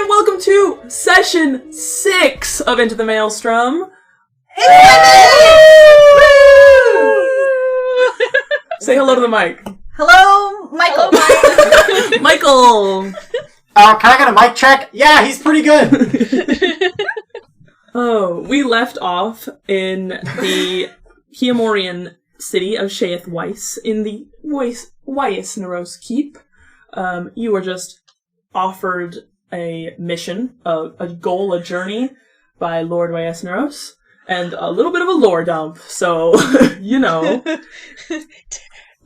and welcome to session 6 of Into the Maelstrom. Say hello to the mic. Hello, Michael. Hello, Mike. Michael! Can I get a mic check? Yeah, he's pretty good. Oh, we left off in the Hiamorian city of Shaeth Weiss in the Wessneiros Keep. You were just offered a mission, a goal, a journey by Lord Wessneiros, and a little bit of a lore dump, so, you know.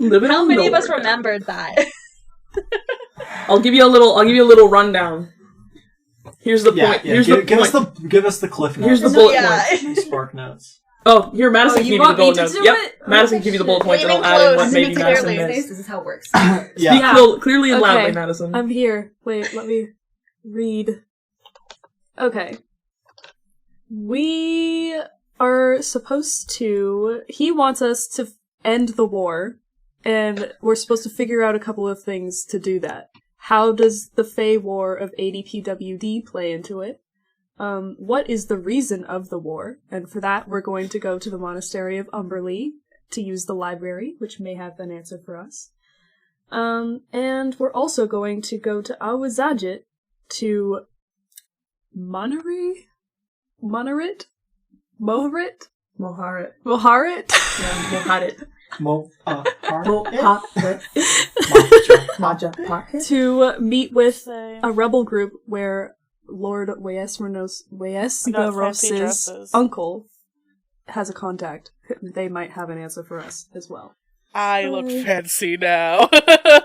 How many of us remembered that? I'll give you a little rundown. Here's the point. Here's the point. Give us the cliff notes. Here's the bullet points. The spark notes. Oh, here, Madison can give you the bullet notes. Yep, Madison can give you the bullet points, and I'll add in what maybe Madison missed. This is how it works. Speak clearly and loudly, Madison. I'm here. Wait, let me read. Okay. We are supposed to... He wants us to end the war, and we're supposed to figure out a couple of things to do that. How does the Fey War of ADPWD play into it? What is the reason of the war? And for that, we're going to go to the Monastery of Umberlee to use the library, which may have an answer for us. And we're also going to go to Awazajit to Moharit? Moharit? Yeah, Moharit. To meet with a rebel group where Lord Wessneiros' uncle has a contact. They might have an answer for us as well. I look fancy now.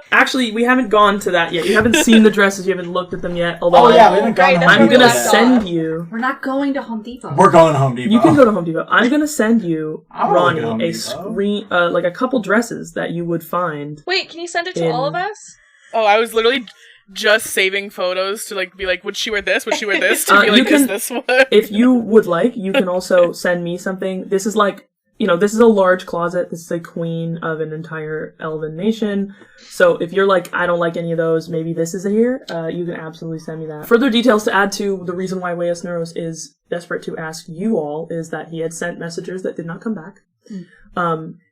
Actually, we haven't gone to that yet. You haven't seen the dresses, you haven't looked at them yet. Although we haven't gone to Home I'm Depot gonna yet. send you... We're not going to Home Depot. We're going to Home Depot. You can go to Home Depot. I'm gonna send you, I wanna look at Ronnie, Home a Depot. screen, like a couple dresses that you would find. Wait, can you send it to all of us? Oh, I was literally just saving photos to be like, would she wear this? Would she wear this? To be You like, can- is this one? If you would like, you can also send me something. This is like, this is a large closet. This is a queen of an entire elven nation. So if you're like, I don't like any of those, maybe this is here, you can absolutely send me that. Further details to add to the reason why Wessneiros is desperate to ask you all is that he had sent messengers that did not come back.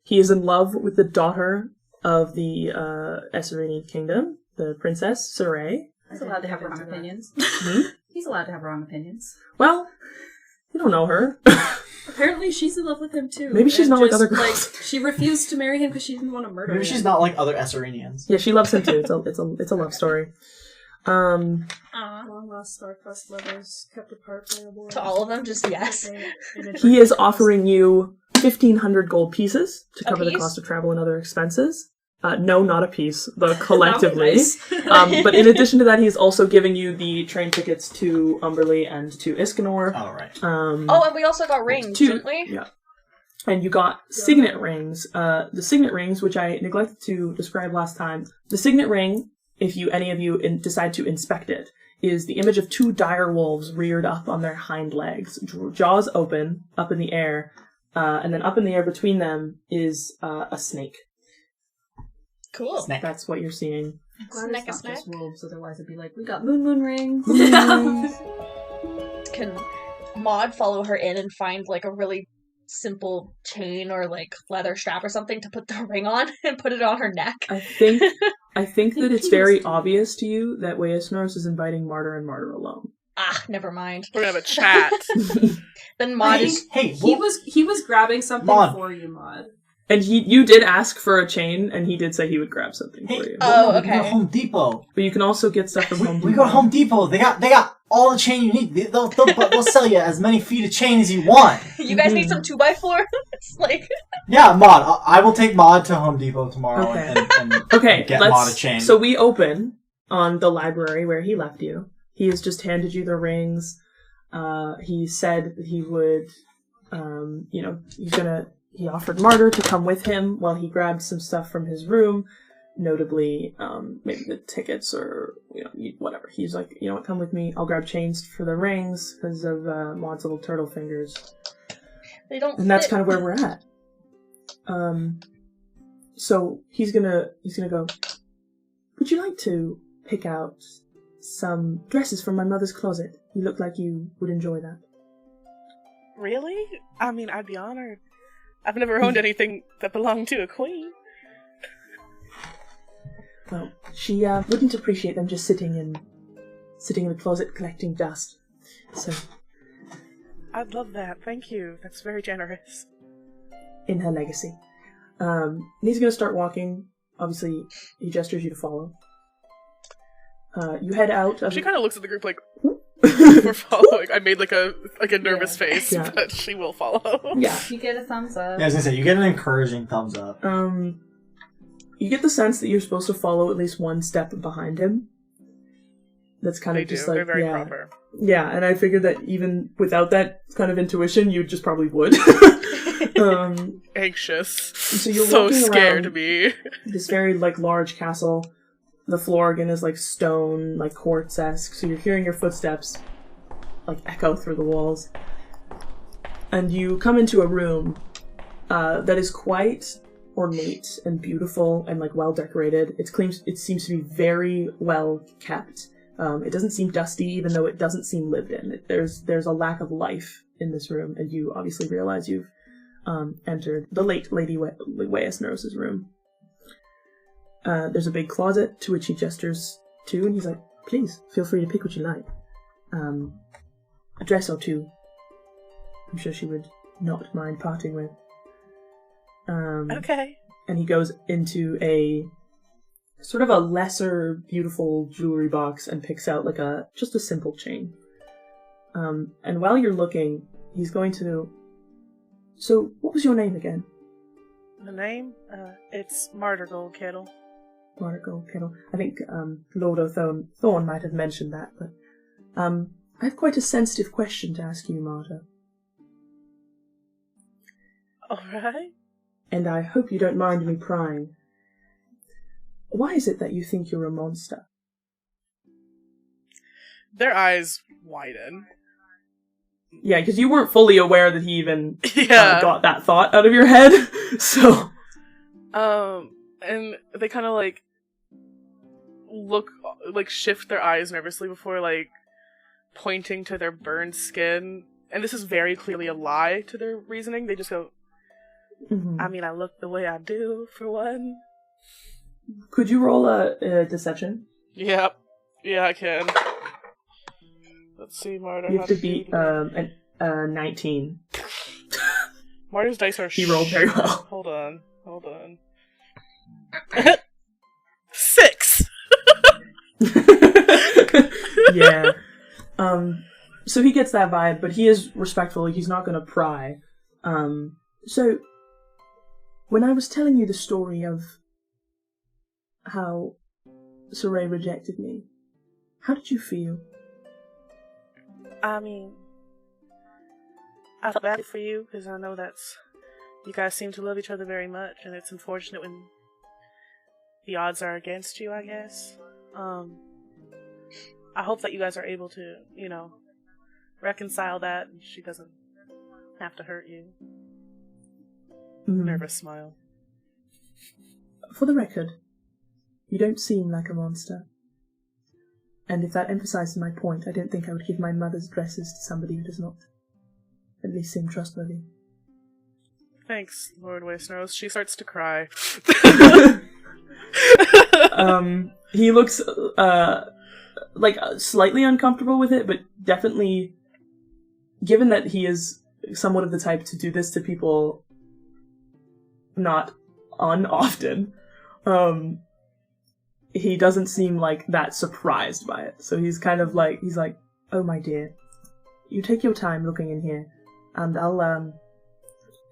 He is in love with the daughter of the Esserini kingdom, the Princess Saray. He's allowed to have wrong opinions. He's allowed to have wrong opinions. Well, you don't know her. Apparently she's in love with him too. Maybe she's and not like just, other girls. she refused to marry him because she didn't want to murder him. Maybe she's not like other Esserinians. Yeah, she loves him too. It's a love story. Long lost star-crossed lovers, kept apart by a war. To all of them, just yes. He is offering you 1,500 gold pieces to cover the piece? cost of travel and other expenses. No, not a piece, but collectively. Nice. But in addition to that, he's also giving you the train tickets to Umberlee and to Iskanor. Oh, right. And we also got rings, didn't we? Yeah. And you got signet rings. The signet rings, which I neglected to describe last time. The signet ring, if any of you decide to inspect it, is the image of two dire wolves reared up on their hind legs, jaws open, up in the air, and then up in the air between them is a snake. Cool. Snack. That's what you're seeing. Glad it's not Snack. just wolves, otherwise it'd be like, we got moon rings. Can Maud follow her in and find a really simple chain or leather strap or something to put the ring on and put it on her neck? I think that it's very obvious to you that Wessneiros is inviting Martyr and Martyr alone. Ah, never mind. We're gonna have a chat. Then Maud is... Hey, He was grabbing something Maud. for you, Maud. And you did ask for a chain, and he did say he would grab something for you. Oh, we go to okay. Home Depot. But you can also get stuff from Home Depot. We go to Home Depot. They got all the chain you need. They'll sell you as many feet of chain as you want. You guys need some 2x4? It's Yeah, Maud. I will take Maud to Home Depot tomorrow Okay. and Okay, get Maud a chain. So we open on the library where he left you. He has just handed you the rings. He said that he would, he offered Martyr to come with him while he grabbed some stuff from his room, notably, maybe the tickets or, whatever. He's like, you know what, come with me. I'll grab chains for the rings because of Maud's little turtle fingers. They don't And that's fit. kind of where we're at. So he's gonna go, would you like to pick out some dresses from my mother's closet. You look like you would enjoy that. Really? I mean, I'd be honored. I've never owned anything that belonged to a queen. Well, she wouldn't appreciate them just sitting in the closet collecting dust. So, I'd love that. Thank you. That's very generous. in her legacy. And he's going to start walking. Obviously, he gestures you to follow. You head out of... She kind of looks at the group like, we're following. I made like a nervous face, Yeah. but she will follow. Yeah. You get a thumbs up. Yeah, I was gonna say, you get an encouraging thumbs up. You get the sense that you're supposed to follow at least one step behind him. That's kind They of just do. like... They're very yeah. proper. Yeah, and I figured that even without that kind of intuition, you just probably would. Anxious. So you're so walking scared around to be. this very like large castle. The floor again is like stone, like quartz-esque. So you're hearing your footsteps like echo through the walls. And you come into a room that is quite ornate and beautiful and like well decorated. It seems to be very well kept. It doesn't seem dusty, even though it doesn't seem lived in. There's a lack of life in this room, and you obviously realize you've entered the late Lady Wessneiros' room. There's a big closet to which he gestures to, and he's like, "Please, feel free to pick what you like. A dress or two. I'm sure she would not mind parting with." Okay. And he goes into a sort of a lesser beautiful jewelry box and picks out like just a simple chain. And while you're looking, he's going to... So, what was your name again? The name? It's Martyr Gold Kettle. Martyr Gold Kettle. I think Lord Thorn might have mentioned that, but I have quite a sensitive question to ask you, Martyr. Alright. And I hope you don't mind me prying. Why is it that you think you're a monster? Their eyes widen. Yeah, because you weren't fully aware that he even Yeah. got that thought out of your head, so... And they kind of like look, like shift their eyes nervously before like pointing to their burned skin. And this is very clearly a lie to their reasoning. They just go, Mhm. I mean, I look the way I do, for one. Could you roll a deception? Yep. Yeah, I can. Let's see, Martyr. You how have to did beat do? 19. Martyr's dice are He rolled very well. Hold on. 6! Yeah. So he gets that vibe, but he is respectful. He's not going to pry. So, when I was telling you the story of how Saray rejected me, how did you feel? I mean, I felt bad for you, because I know you guys seem to love each other very much, and it's unfortunate when the odds are against you, I guess. I hope that you guys are able to, reconcile that, and she doesn't have to hurt you. Nervous smile. For the record, you don't seem like a monster. And if that emphasizes my point, I don't think I would give my mother's dresses to somebody who does not at least seem trustworthy. Thanks, Lord Wessneiros. She starts to cry. He looks, slightly uncomfortable with it, but definitely, given that he is somewhat of the type to do this to people not often, he doesn't seem like that surprised by it. So he's kind of like, "Oh my dear, you take your time looking in here, and I'll,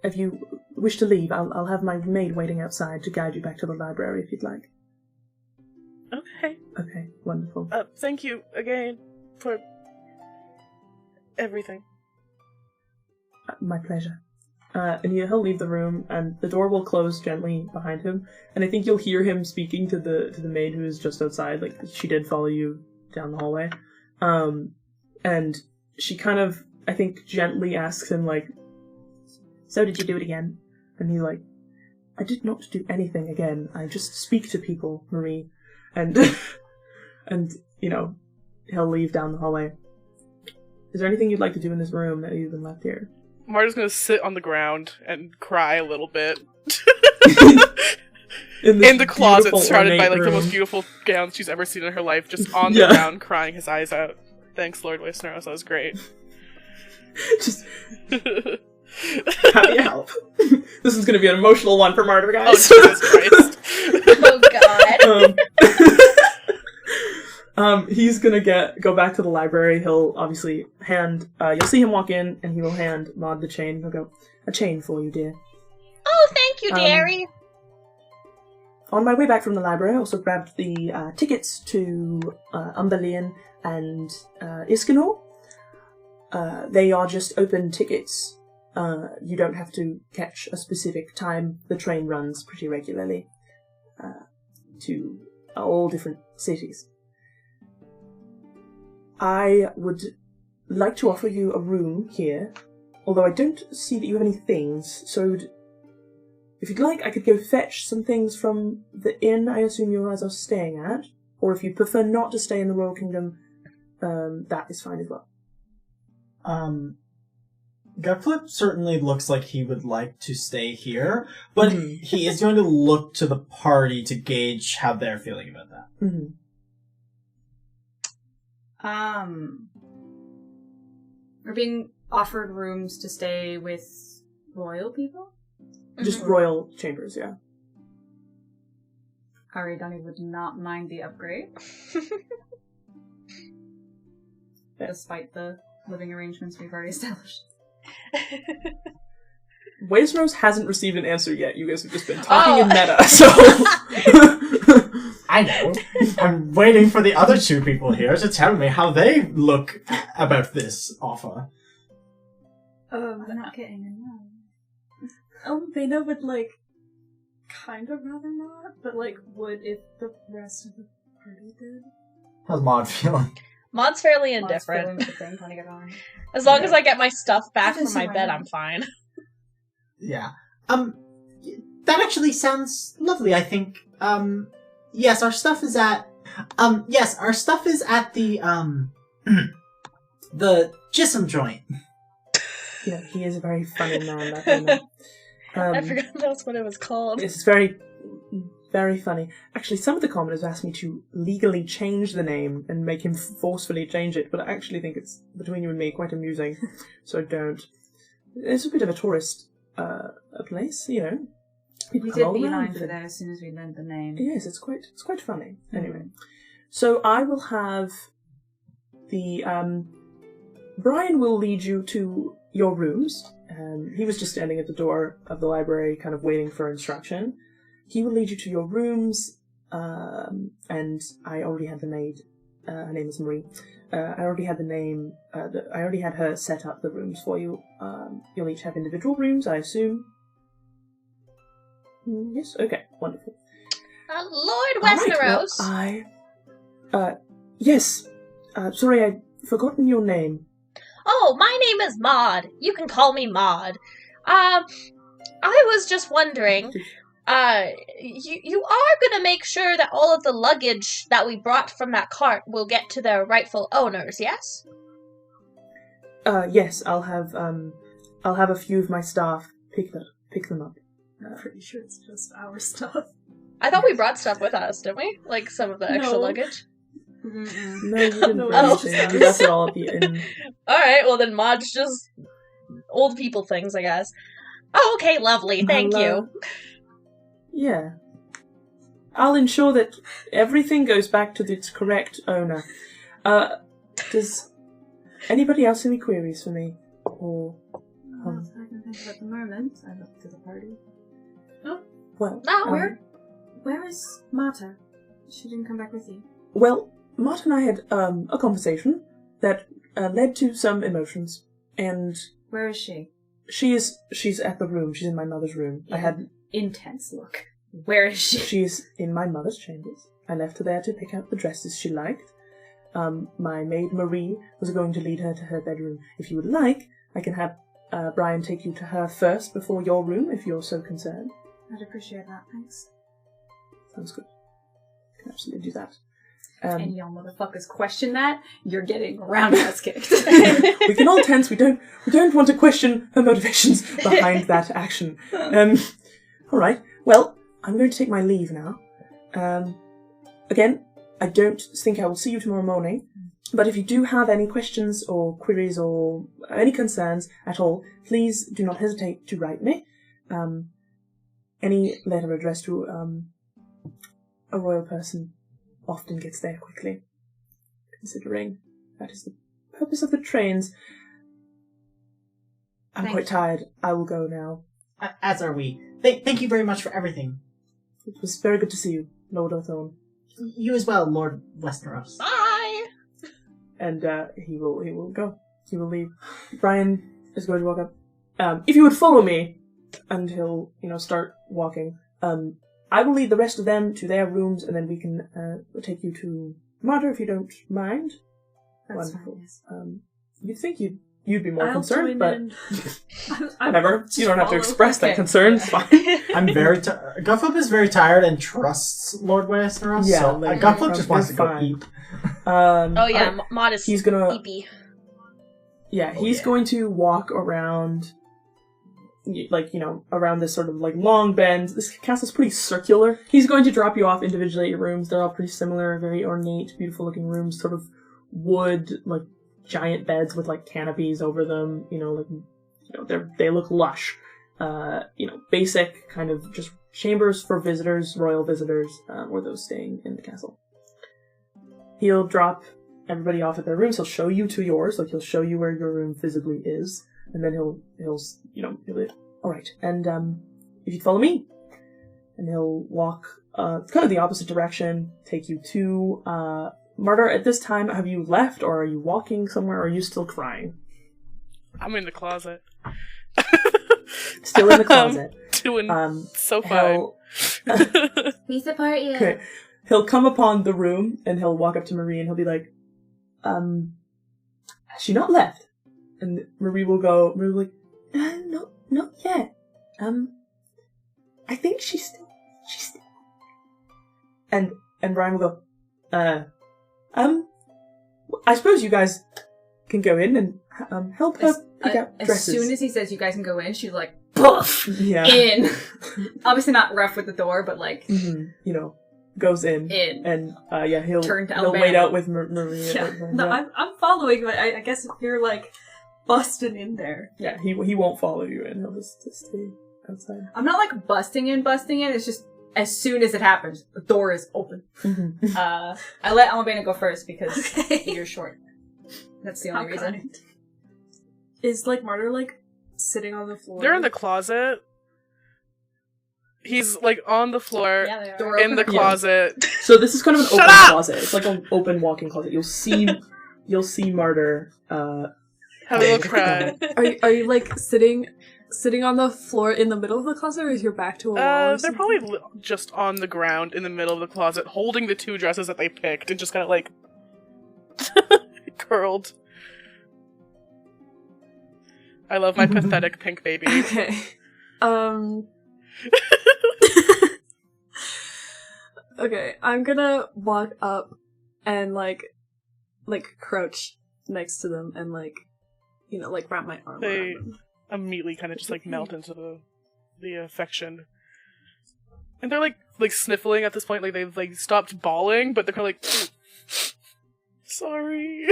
if you wish to leave, I'll have my maid waiting outside to guide you back to the library if you'd like." Okay. Okay, wonderful. Thank you again for everything. My pleasure. And he'll leave the room, and the door will close gently behind him. And I think you'll hear him speaking to the maid who is just outside. Like, she did follow you down the hallway. And she kind of, I think, gently asks him, like, "So did you do it again?" And he's like, "I did not do anything again. I just speak to people, Marie." And, and he'll leave down the hallway. Is there anything you'd like to do in this room that you've been left here? Marta's gonna sit on the ground and cry a little bit. in the closet surrounded by like the most beautiful gowns she's ever seen in her life, just on the ground crying his eyes out. Thanks, Lord Wessneiros, that was great. Just happy to help. This is going to be an emotional one for Marta, guys. Oh, Jesus Christ. Oh god. He's gonna go back to the library. He'll obviously hand, you'll see him walk in, and he will hand Maud the chain. He'll go, "A chain for you, dear." Oh, thank you, dearie. On my way back from the library, I also grabbed the tickets to Umbalian and Iskanor. They are just open tickets. You don't have to catch a specific time. The train runs pretty regularly to all different cities. I would like to offer you a room here, although I don't see that you have any things, so if you'd like, I could go fetch some things from the inn I assume you guys are staying at, or if you prefer not to stay in the Royal Kingdom, that is fine as well. Gutflip certainly looks like he would like to stay here, but he is going to look to the party to gauge how they're feeling about that. Mm-hmm. We're being offered rooms to stay with royal people? Just royal chambers, yeah. Aridani would not mind the upgrade. Despite the living arrangements we've already established. Wessneiros hasn't received an answer yet. You guys have just been talking in meta, so... I know. I'm waiting for the other two people here to tell me how they look about this offer. I'm not getting enough. They know, but, like, kind of rather not, but, like, would if the rest of the party did? How's Maud feeling? Maud's fairly indifferent. As long as I get my stuff back from my bed, I'm fine. Yeah. That actually sounds lovely, I think. Yes, our stuff is at... our stuff is at the, the Jism joint. Yeah, he is a very funny man, that man. I forgot that's what it was called. It's very, very funny. Actually, some of the commoners asked me to legally change the name and make him forcefully change it, but I actually think it's, between you and me, quite amusing, so don't. It's a bit of a tourist a place, you know. We did beeline for there as soon as we learned the name. Yes, it's quite funny. Anyway, so I will have the Brian will lead you to your rooms. He was just standing at the door of the library, kind of waiting for instruction. He will lead you to your rooms, and I already had the maid. Her name is Marie. I already had the name. I already had her set up the rooms for you. You'll each have individual rooms, I assume. Yes. Okay. Wonderful. Lord Wessneiros. Right, well, yes. Sorry, I'd forgotten your name. Oh, my name is Maud. You can call me Maud. I was just wondering, you are gonna make sure that all of the luggage that we brought from that cart will get to their rightful owners, yes? Yes, I'll have a few of my staff pick them up. I'm pretty sure it's just our stuff. I thought we brought stuff with us, didn't we? Like some of the extra luggage? Mm-mm. No, you didn't bring Oh. anything. You left it all at the inn. Alright, well then Maud's just old people things, I guess. Oh, okay, lovely, thank you. Yeah. I'll ensure that everything goes back to its correct owner. Does anybody else have any queries for me? Or I can think of at the moment. I look to the party. well, No, Where is Marta? She didn't come back with you. well, Marta and I had a conversation that led to some emotions, and Where is she? she's at the room. She's in my mother's room. I had Intense look. Where is she? She's in my mother's chambers. I left her there to pick out the dresses she liked. My maid Marie was going to lead her to her bedroom. If you would like, I can have Brian take you to her first before your room, if you're so concerned. I'd appreciate that, thanks. Sounds good. I can absolutely do that. And y'all motherfuckers question that, you're getting roundhouse kicked. We can all tense. We don't want to question her motivations behind that action. All right. Well, I'm going to take my leave now. Again, I don't think I will see you tomorrow morning. But if you do have any questions or queries or any concerns at all, please do not hesitate to write me. Any letter addressed to a royal person often gets there quickly, considering that is the purpose of the trains. I'm quite tired. I will go now. As are we. Thank you very much for everything. It was very good to see you, Lord Othorn. You as well, Lord Wessneiros. Bye! And he will go. He will leave. Brian is going to walk up. If you would follow me, and he'll, start walking. I will lead the rest of them to their rooms, and then we can take you to Martyr if you don't mind. That's Wonderful. fine, yes. You'd think you'd be more I'll concerned, join but in. whatever. You don't have to express that Okay. concern. It's fine. I'm very Gufflip is very tired and trusts Lord Wessneiros, Yeah, so like, Gufflip just wants to it's go fine. eat. Oh yeah, alright. Mod is He's gonna. creepy. Yeah, he's yeah. going to walk around, around this sort of, long bend. This castle's pretty circular. He's going to drop you off individually at your rooms. They're all pretty similar, very ornate, beautiful-looking rooms, sort of wood, giant beds with, canopies over them, they look lush. Basic kind of just chambers for visitors, royal visitors, or those staying in the castle. He'll drop everybody off at their rooms. He'll show you to yours, he'll show you where your room physically is, and then he'll be, all right, and if you'd follow me, and he'll walk kind of the opposite direction, take you to Martyr. At this time, have you left, or are you walking somewhere, or are you still crying? I'm in the closet. Still in the closet. Doing so fine. We support you. Okay. He'll come upon the room, and he'll walk up to Marie, and he'll be like, has she not left? And Marie will be like, no, not yet. I think she's still. And Brian will go, I suppose you guys can go in and help her pick out As dresses. soon as he says you guys can go in, she's like, poof! Yeah. In. Obviously not rough with the door, but Goes in. In. And, he'll Turn to he'll Alabama. wait out with Marie. Yeah. No, I'm following, but I guess if you're busting in there. Yeah, he won't follow you in. He'll just stay outside. I'm not busting in. It's just as soon as it happens, the door is open. Mm-hmm. I let Alabama go first because Okay. you're short. That's the only reason. Kind. Is Martyr sitting on the floor? They're in the closet. He's on the floor Yeah, they are. Door in the open. closet. So this is kind of an Shut open up! closet. It's like an open walk-in closet. You'll see Martyr. Have a little cry. Are you sitting on the floor in the middle of the closet, or is your back to a wall? or They're something? probably just on the ground in the middle of the closet, holding the two dresses that they picked, and just kind of curled. I love my pathetic pink baby. Okay. Okay, I'm gonna walk up and crouch next to them and wrap my arm They around them. immediately kind of just melt into the affection, and they're like sniffling at this point. They've stopped bawling, but they're kind of sorry.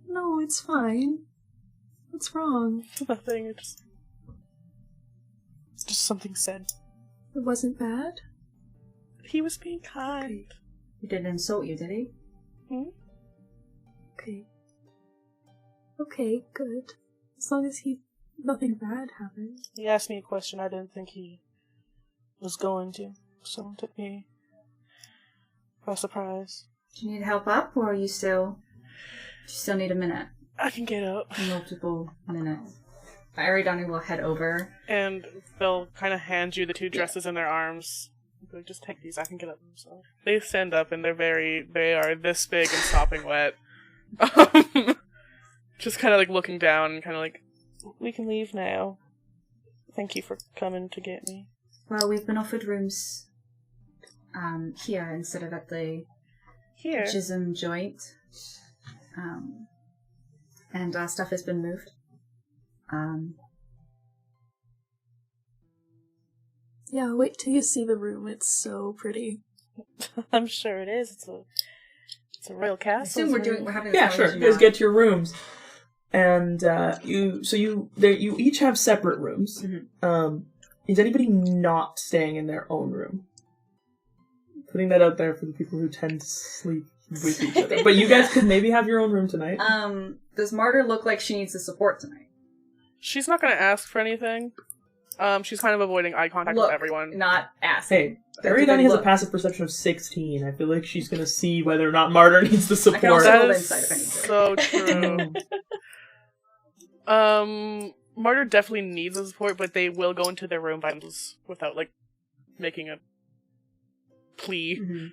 No, it's fine. What's wrong? Nothing. It's just something said. It wasn't bad. He was being kind. He didn't insult you, did he? Okay. Okay, good. As long as nothing bad happened. He asked me a question I didn't think he was going to, so it took me by surprise. Do you need help up, or you still need a minute? I can get up. Multiple minutes. Aridani will head over. And they'll kind of hand you the two dresses in their arms. Like, just take these, I can get up themselves. They stand up and they are this big and sopping wet. Just kind of looking down and kind of we can leave now. Thank you for coming to get me. Well, we've been offered rooms here instead of at the Here. Jism joint. And stuff has been moved. Yeah, wait till you see the room. It's so pretty. I'm sure it is. It's a royal I castle. assume we're having this Yeah, sure. conversation You guys now. get to your rooms, and you each have separate rooms. Mhm. Is anybody not staying in their own room? Putting that out there for the people who tend to sleep with each other. But you guys could maybe have your own room tonight. Does Martyr look like she needs the support tonight? She's not going to ask for anything. She's kind of avoiding eye contact Look, with everyone. not asking. Hey, That's a Ariadne good has a look. passive perception of 16. I feel like she's gonna see whether or not Martyr needs the I can also support. That roll is insight if I need to. so true. Martyr definitely needs the support, but they will go into their room by themselves without, like, making a plea Mhm.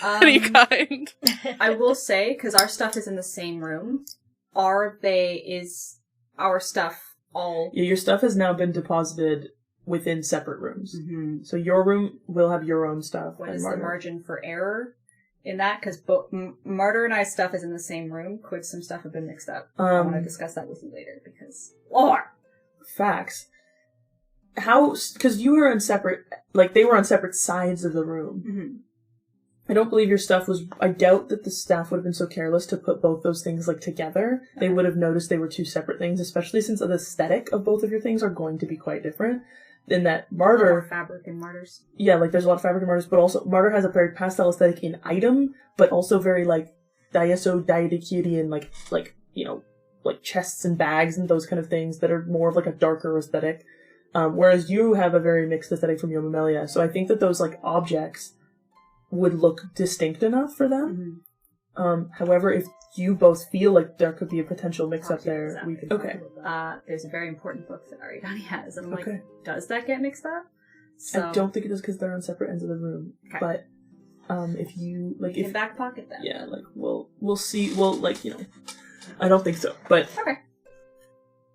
of any kind. I will say, because our stuff is in the same room, is our stuff all... Yeah, your stuff has now been deposited within separate rooms. Mm-hmm. So your room will have your own stuff. What and is the Martyr. margin for error in that? Because Martyr and I's stuff is in the same room. Could some stuff have been mixed up? I want to discuss that with you later, because... Lord! Facts. Because you were on separate, like, they were on separate sides of the room. Mm-hmm. I don't believe your stuff was, I doubt that the staff would have been so careless to put both those things, like, together. They would have noticed they were two separate things, especially since the aesthetic of both of your things are going to be quite different. In that More Martyr, fabric in Martyr's. yeah, like, there's a lot of fabric in Martyr's, but also, Martyr has a very pastel aesthetic in item, but also very, like, Diaso-Diadicidian, like, you know, like chests and bags and those kind of things that are more of like a darker aesthetic. Whereas you have a very mixed aesthetic from Yomamelia. So I think that those like objects would look distinct enough for them. Mm-hmm. However, if you both feel like there could be a potential mix up there, we could. Okay. There's a very important book that Ariadne has, and I'm Okay. like, does that get mixed up? So I don't think it does because they're on separate ends of the room. Okay. But if you like, you can if back pocket that. yeah, like we'll see. Well, like you know, I don't think so, but Okay.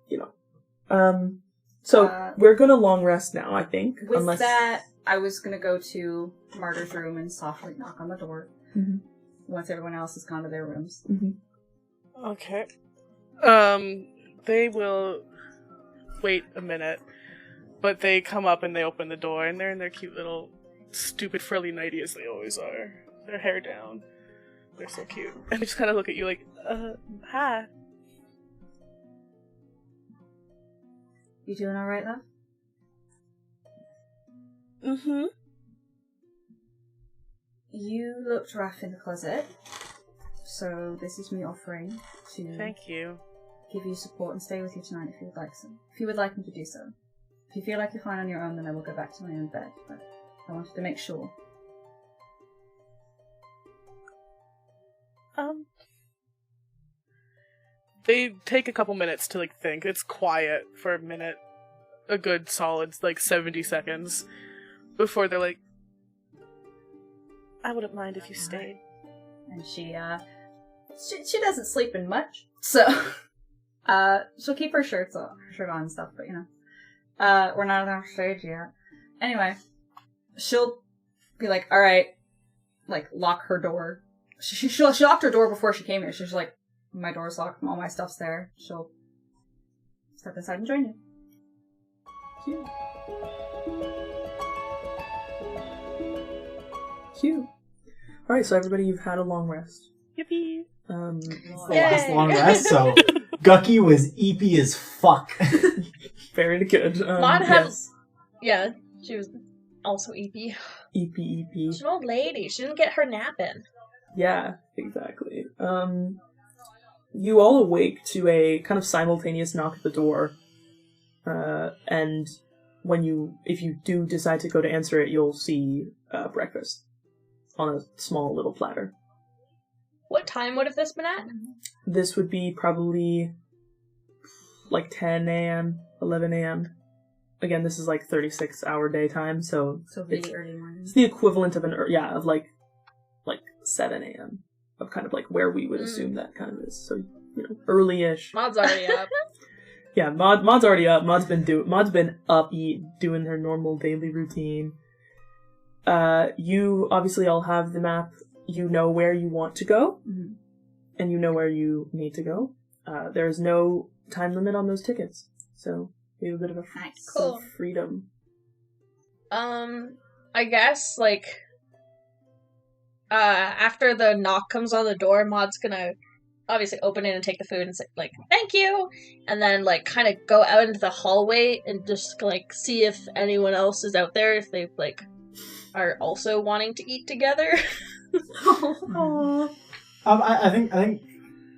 you know, so we're gonna long rest now. I think. With unless that, I was gonna go to Martyr's room and softly knock on the door Mhm. once everyone else has gone to their rooms. Okay. They will wait a minute, but they come up and they open the door, and they're in their cute little stupid frilly nightie as they always are. Their hair down. They're so cute. And they just kind of look at you like, hi. You doing alright, love? Mm-hmm. You looked rough in the closet, so this is me offering to Thank you. give you support and stay with you tonight if you would like so. If you would like me to do so. If you feel like you're fine on your own, then I will go back to my own bed, but I wanted to make sure. They take a couple minutes to, like, think. It's quiet for a minute. A good solid, like, 70 seconds. Before they're like, I wouldn't mind if you stayed. And she doesn't sleep in much, so she'll keep her shirt on and stuff, but you know, we're not on our stage yet. Anyway, she'll be like, all right, like lock her door. She locked her door before she came here. She's like, my door's locked, all my stuff's there. She'll step inside and join you. Cute. Cute. Alright, so everybody, you've had a long rest. Yippee! It's the last long rest, so Gucky was eepy as fuck. Very good. Maud had- yes. Yeah, she was also EP. EP. She's an old lady. She didn't get her nap in. Yeah, exactly. You all awake to a kind of simultaneous knock at the door. And if you do decide to go to answer it, you'll see breakfast on a small little platter. What time would have this been at? This would be probably like 10 a.m., 11 a.m. Again, this is like 36-hour daytime, so really early morning. it's the equivalent of of like 7 a.m. of kind of like where we would assume that kind of is. So, you know, early-ish. Maud's already up. Yeah, Maud's already up. Maud's been up doing her normal daily routine. You obviously all have the map. you know where you want to go, Mhm. and you know where you need to go. There is no time limit on those tickets, so you have a bit of a Nice. Cool. freedom. I guess, like, after the knock comes on the door, Maud's gonna obviously open it and take the food and say, like, thank you! And then, like, kind of go out into the hallway and just, like, see if anyone else is out there, if they, like, are also wanting to eat together. I think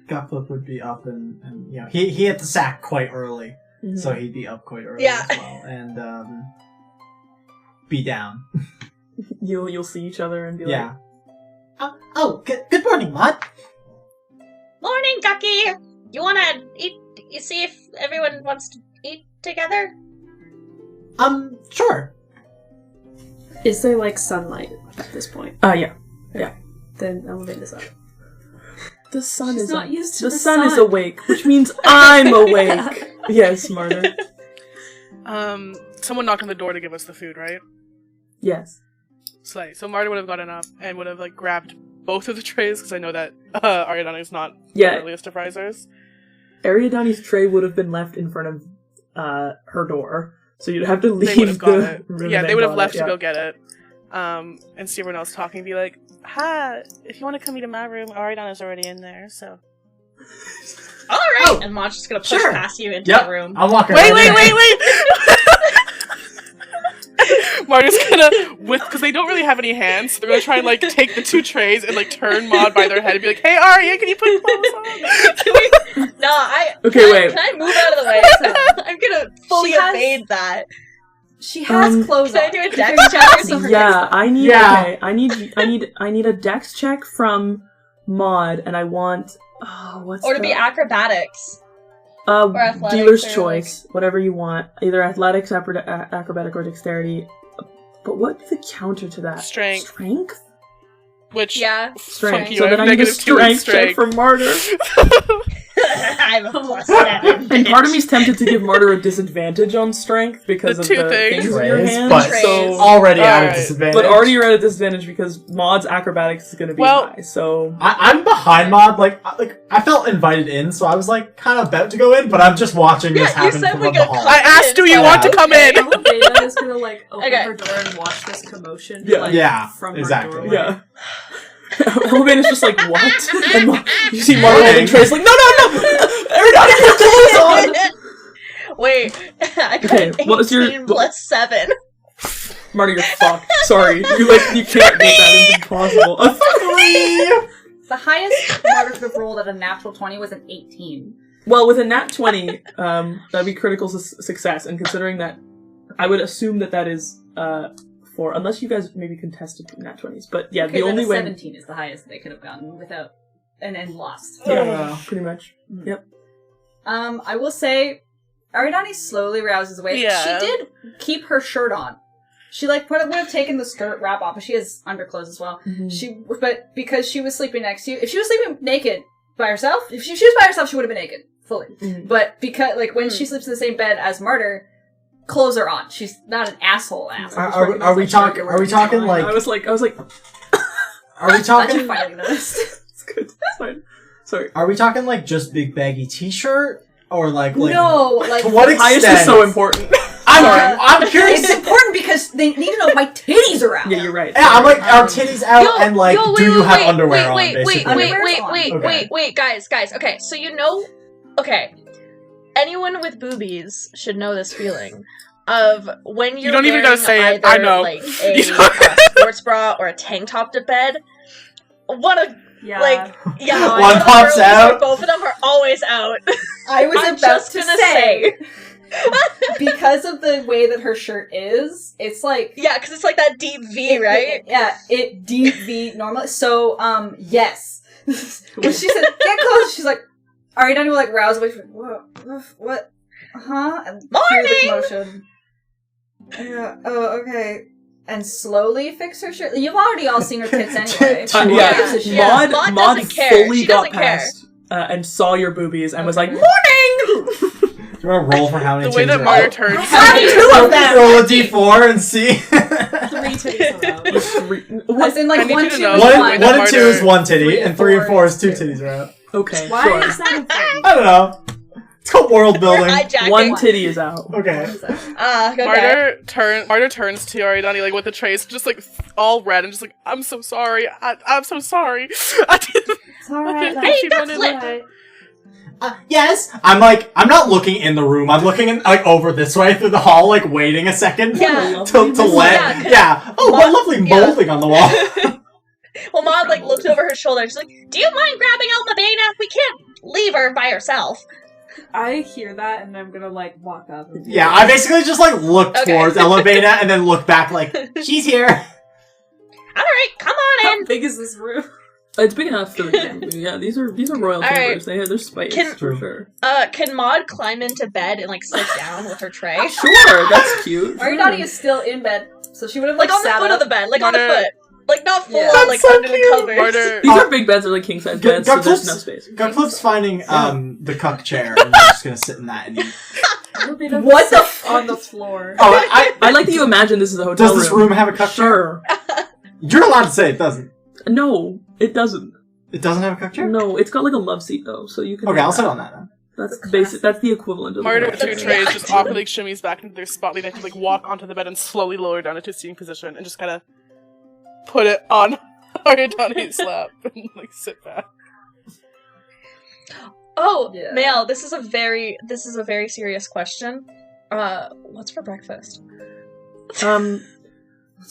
Gutflip would be up and you know he hit the sack quite early, Mhm. so he'd be up quite early Yeah. as well, and be down. You'll see each other and be Yeah. Good morning, Maud. Morning, Ducky! You wanna eat? You see if everyone wants to eat together? Sure. Is there like sunlight at this point? Yeah. Then elevate this up. The sun She's is not up. used to the the sun is sun. awake, which means I'm awake. Yes, Marta. Someone knocked on the door to give us the food, right? Yes. Slay. So Marta would have gotten up and would have like grabbed both of the trays because I know that Ariadne is not the Yeah. earliest of risers. Ariadne's tray would have been left in front of her door, so you'd have to leave They would have got the it. room Yeah, and they would have got left it, to yeah. go get it. And see everyone else talking and be like, hi, if you want to come eat in my room, Ariadne is already in there, so. Alright! Oh, And Maud's just gonna push sure. past you into Yep. the room. I'm walking. Wait! right in. Marta's gonna, because they don't really have any hands, so they're gonna try and like take the two trays and like turn Maud by their head and be like, hey Aria, can you put clothes on? Okay, can wait. Can I move out of the way? I'm gonna fully She has- evade that. She has clothes Can I on. do a dex check or something? Yeah, I need. Yeah. Okay, I need a dex check from Maud, and I want. Oh, what's Or to be acrobatics. athletics dealer's or, choice, whatever you want, either athletics, acrobatic, or dexterity. But what's the counter to that? Strength. Strength. Which, Yeah. Strength. fuck you, So I then have I need a -2 in strength check from Martyr. I'm a +7. And part of me's tempted to give Martyr a disadvantage on strength because The of two the things. things in your Trays, hand. but So, already at a Alright. disadvantage. but already you're at a disadvantage because Maud's acrobatics is going to be Well- high. So I'm behind Maud. Like I felt invited in, so I was like kind of about to go in, but I'm just watching this Yeah, you happen said from we the could hall. I asked, do you want to come in? Elveda is gonna like open Okay. her door and watch this commotion. Yeah. like, Yeah, from exactly. Her doorway. yeah. Elvina's just like, what? And you see Martyr holding trays like, no! Everybody put clothes on! Wait, I got Okay, an what was your- 18 plus 7. Marty, you're fucked. Sorry. You can't make that. It's impossible. A 3! The highest Martyr could have rolled at a natural 20 was an 18. Well, with a nat 20, that'd be critical success, and considering that, I would assume that is, unless you guys maybe contested nat 20s, but yeah, Okay, the then only a way... 17 is the highest they could have gotten without, and lost. Yeah, pretty much. Yep. I will say, Ariadne slowly rouses away. Yeah. She did keep her shirt on. She would have taken the skirt wrap off, but she has underclothes as well. But because she was sleeping next to you, if she was sleeping naked by herself, if she was by herself, she would have been naked fully. Mhm. But because when she sleeps in the same bed as Martyr, clothes are on. She's not an asshole. Are we talking like? I was like, Are we That you talking? finally noticed. it's good. It's fine. Sorry. Are we talking like just big baggy t-shirt or like No, like to what The highest extent? is so important. I'm curious. it's important because they need to know if my titties are out. Yeah, you're right. Yeah, I'm like, are titties out and like, do you have underwear on? Wait, Basically, Underwear's on. Okay. guys. Okay, so anyone with boobies should know this feeling of when you're don't even wearing gotta say it, either, I know. like a sports bra or a tank top to bed. What a Yeah. yeah, One pops out. Both of them are always out. I was I'm about just to gonna say, because of the way that her shirt is, it's like Yeah, because it's like that deep V, right? It deep V normally. So yes, when she said get close, she's like, Ariadne will like rouse away. She's like, what? And hear the commotion. Yeah. Oh, okay. And slowly fix her shirt. You've already all seen her tits anyway. Yeah. Yeah. Maud doesn't care. fully She got doesn't care. past and saw your boobies and was like, Okay. morning! Do you want to roll for how many? The way titties that are Martyr out? turns. Having two of them. Roll a d4 and see. 3 titties are out. As in, I like, need 1, you to 2 know is that One, Wait, one the and two is harder- one titty, 3 and and 3 and 4 4 is is 2 two. titties are out. Okay, Why sure. is that important? I don't know. It's called world We're building. hijacking. One titty is out. Okay. Okay. Martyr turns to Aridani like with the trays, just like all red and just like, I'm so sorry. I'm so sorry. I didn't. It's alright. Hey, Hey, that's lit. Yes. I'm not looking in the room. I'm looking like over this way through the hall, like waiting a second Yeah. to let. Yeah. Oh, what lovely molding on the wall. Well, Maud like looks over her shoulder. She's like, "Do you mind grabbing Elmabena? We can't leave her by herself." I hear that, and I'm gonna like walk up. And Yeah, I basically just like look Okay. towards Elevena and then look back like, she's here. All right, come on How in. big is this room? It's big enough for yeah. These are royal All right. chambers. They have their space Can- for sure. Can Maud climb into bed and like sit down with her tray? Sure, that's cute. Aridani is still in bed, so she would have, Like on the sat foot up. of the bed, like on the Martyr- foot, like not full Yeah. on, like That's so under the cute. covers. Martyr, These are big beds. They're like king size beds, so there's no space. Gutflip's finding the cuck chair and we're just gonna sit in that and eat. What the on the floor? Oh, I like that you imagine this is a hotel does this room have a cuck chair? Sure. You're allowed to say it doesn't. No, it doesn't. It doesn't have a cuck chair? No, it's got like a love seat though, so you can. Okay, have I'll that. sit on that then. That's the basic. That's the equivalent of. Martyr the with 2 That's trays the just acting. awkwardly shimmies back into their spot. They have to like walk onto the bed and slowly lower down into a seating position and just kind of put it on Aridani's lap and like sit back. Oh, Yeah. Mael, this is a very serious question. What's for breakfast?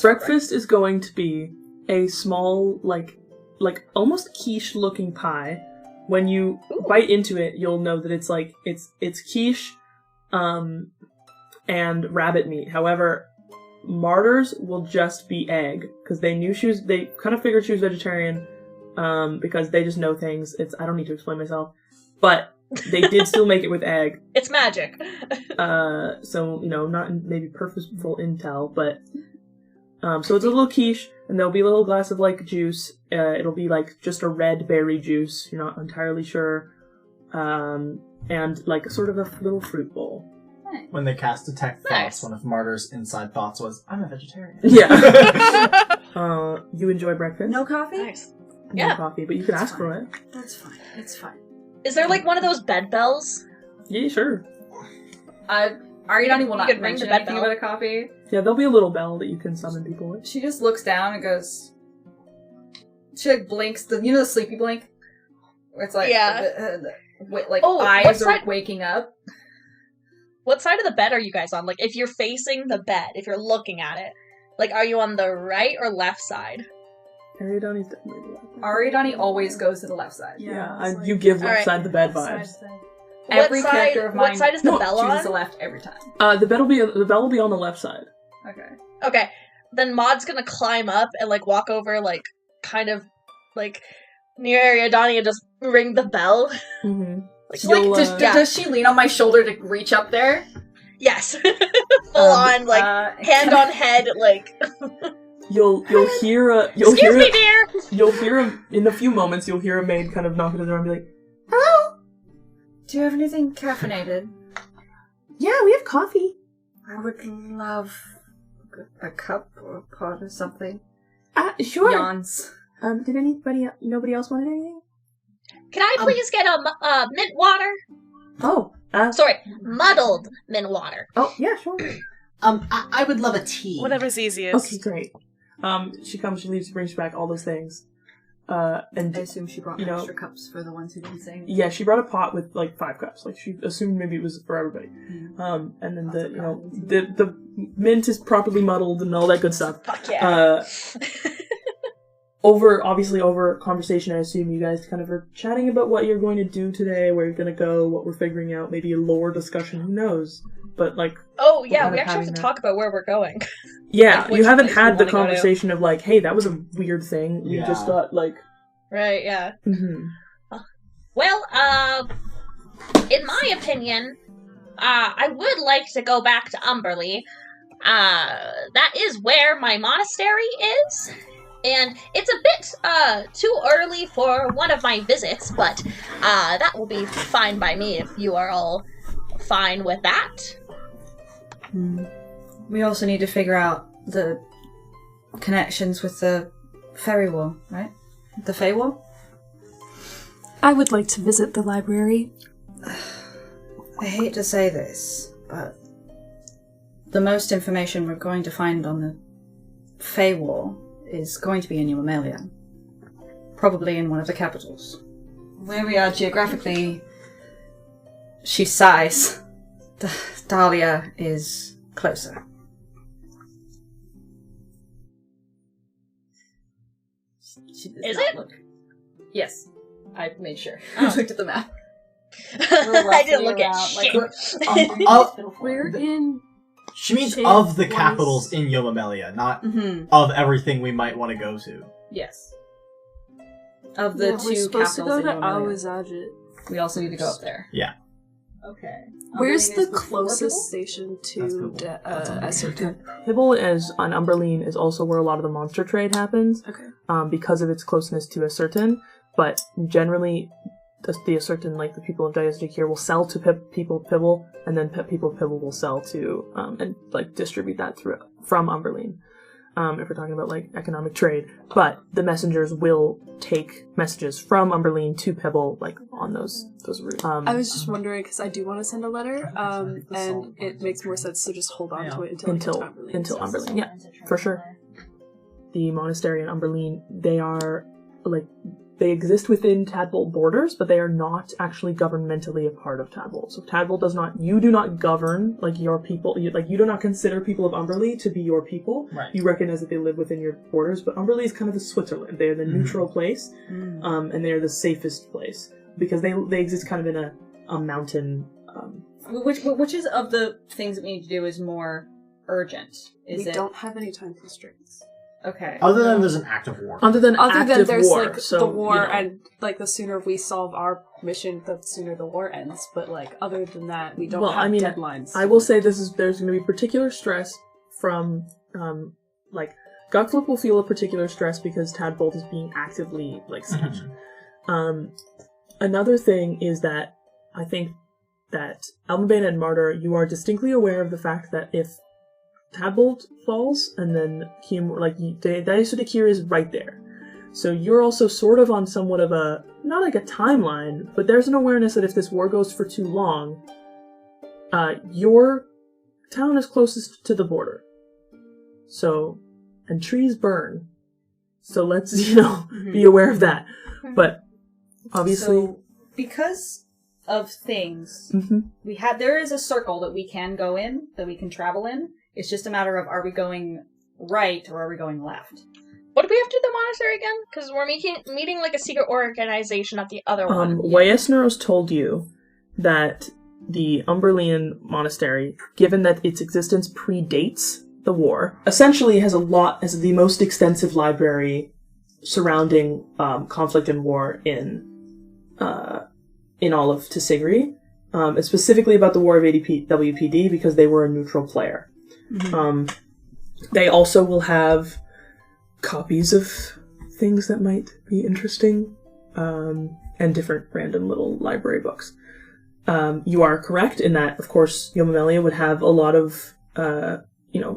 Breakfast is going to be a small, like almost quiche looking pie. When you bite into it, you'll know that it's like it's quiche, and rabbit meat. However, Martyr's will just be egg because they kind of figured she was vegetarian, because they just know things. I don't need to explain myself, but they did still make it with egg. It's magic. So not maybe purposeful intel, but so it's a little quiche, and there'll be a little glass of like juice. It'll be like just a red berry juice. You're not entirely sure, and like sort of a little fruit bowl. When they cast Detect Nice. Thoughts, one of Martyr's inside thoughts was, I'm a vegetarian. Yeah. You enjoy breakfast? No coffee? Nice. No Yeah. coffee, but you can ask for it. That's fine. It's fine. Is there like one of those bed bells? Yeah, sure. Aridani will not You could ring mention the bed anything bell. about a coffee. Yeah, there'll be a little bell that you can summon people with. She just looks down and goes... She like blinks, the sleepy blink? Where it's like, Yeah. Oh, eyes what are side- waking up. What side of the bed are you guys on? Like, if you're facing the bed, if you're looking at it, like, are you on the right or left side? Aridani's definitely the left. Aridani always goes to the left side. Yeah, you give left Alright. side the bed Side vibes. thing. Every what character side, of mine What side is the No, bell chooses on? the left every time. The bell will be on the left side. Okay. Okay, then Maud's gonna climb up and, like, walk over, like, kind of, like, near Ariadne and just ring the bell. Mm-hmm. Like, You'll, Does she lean on my shoulder to reach up there? yes. Full on, like, hand on head, like, You'll hear a excuse me, dear! in a few moments you'll hear a maid kind of knock at the door and be like, Do you have anything caffeinated? "Yeah, we have coffee." I would love a cup or a pot or something. Sure. Yawns. Did nobody else wanted anything? Can I please get a mint water? Oh, Sorry, muddled mint water. oh yeah, sure. I would love a tea. Whatever's easiest. Okay, great. She comes, she leaves, brings back all those things. And I assume she brought extra cups for the ones who didn't say anything. yeah, she brought a pot with like 5 cups. Like she assumed maybe it was for everybody. And then the mint is properly muddled and all that good stuff. Fuck yeah. Over conversation, I assume you guys kind of are chatting about what you're going to do today, where you're going to go, what we're figuring out, maybe a lore discussion, who knows? But like, Oh, yeah, kind we of actually have having to that. talk about where we're going. yeah, Like, you which haven't place we had the wanna go to. conversation of like, hey, that was a weird thing. You Yeah. just got like, Right, yeah. mhm. Well, in my opinion, I would like to go back to Umberly. That is where my monastery is. And it's a bit, too early for one of my visits, but, that will be fine by me if you are all fine with that. We also need to figure out the connections with the Fairy War, right? The Fey War? I would like to visit the library. I hate to say this, but the most information we're going to find on the Fey War is going to be in Yumamelia. Probably in one of the capitals. Where we are geographically, she sighs. Dahlia is closer. She does Is not it? Look. Yes. I made sure. Oh. I looked at the map. I didn't look at shit. We're in... She means Shade of the was- capitals in Yomamelia, not Mm-hmm. of everything we might want to go to. Yes. Of the Yeah, two we're supposed to capitals go in to Yumamelia. Awazajit. We also need to go up there. Yeah. Okay. Where's Umberlane the is before closest Pibble? station That's to Pibble. That's Umberlane. Esserton? Pibble is on Umberline is also where a lot of the monster trade happens, Okay. because of its closeness to Esserton. But generally, the Esserton, like the people of Diazakir, will sell to people of Pibble, and then people of Pibble will sell to and like distribute that from Umberline. If we're talking about like economic trade, but the messengers will take messages from Umberline to Pibble, like on those routes. I was just wondering, because I do want to send a letter, and it makes more sense to just hold on to it until Umberline. Yeah, for sure. The monastery in Umberline, they are like they exist within Tadbolt borders, but they are not actually governmentally a part of Tadbolt. So Tadbolt you do not govern like your people. You do not consider people of Umberley to be your people. Right. You recognize that they live within your borders, but Umberley is kind of the Switzerland. They are the neutral place, and they are the safest place because they exist kind of in a mountain. Which is of the things that we need to do is more urgent? We don't have any time constraints. Okay. Other than there's an active war. Other than active there's war, like so, the war, you know. and like the sooner we solve our mission, the sooner the war ends. But like other than that, we don't have deadlines. I will say there's going to be particular stress from like Guckflip will feel a particular stress because Tadbolt is being actively like sieged. Another thing is that I think that Almabane and Martyr, you are distinctly aware of the fact that if Tadbolt falls, and then Daisudakir is right there. So you're also sort of on somewhat of a, not like a timeline, but there's an awareness that if this war goes for too long, your town is closest to the border. So, and trees burn. So let's, be aware of that. But, obviously... So, because of things, Mhm. there is a circle that we can go in, that we can travel in. It's just a matter of, are we going right or are we going left? What do we have to do the monastery again? Because we're meeting like a secret organization at the other one. Wessneiros told you that the Umberlian monastery, given that its existence predates the war, essentially has the most extensive library surrounding conflict and war in all of Tisigri, specifically about the War of WPD because they were a neutral player. Mm-hmm. They also will have copies of things that might be interesting, and different random little library books. You are correct in that, of course, Yomamelia would have a lot of,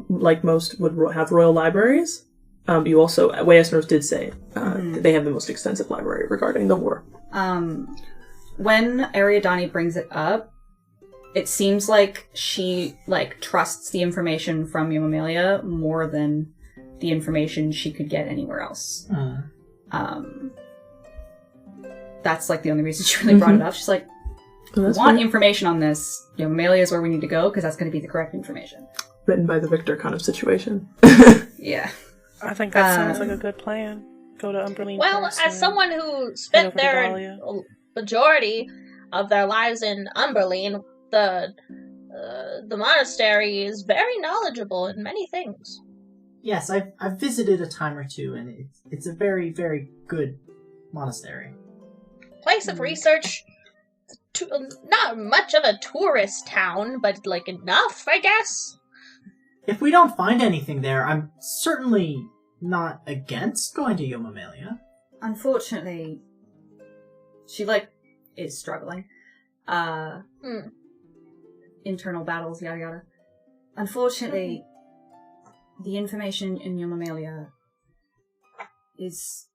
like most would have royal libraries. You also, Wessneiros did say, they have the most extensive library regarding the war. When Ariadne brings it up, it seems like she trusts the information from Yomamelia more than the information she could get anywhere else. That's the only reason she really brought it up. She's like, we want information on this. Yomamelia is where we need to go because that's going to be the correct information. Written by the victor kind of situation. Yeah. I think that sounds like a good plan. Go to Umberlane Well, first as and someone who over spent to their Dahlia. majority of their lives in Umberlane, the monastery is very knowledgeable in many things. Yes, I've visited a time or two, and it's a very, very good monastery. Place of research. Not much of a tourist town, but enough, I guess. If we don't find anything there, I'm certainly not against going to Yomamelia. Unfortunately, she is struggling. Internal battles, yada yada. Unfortunately, the information in your mammalia is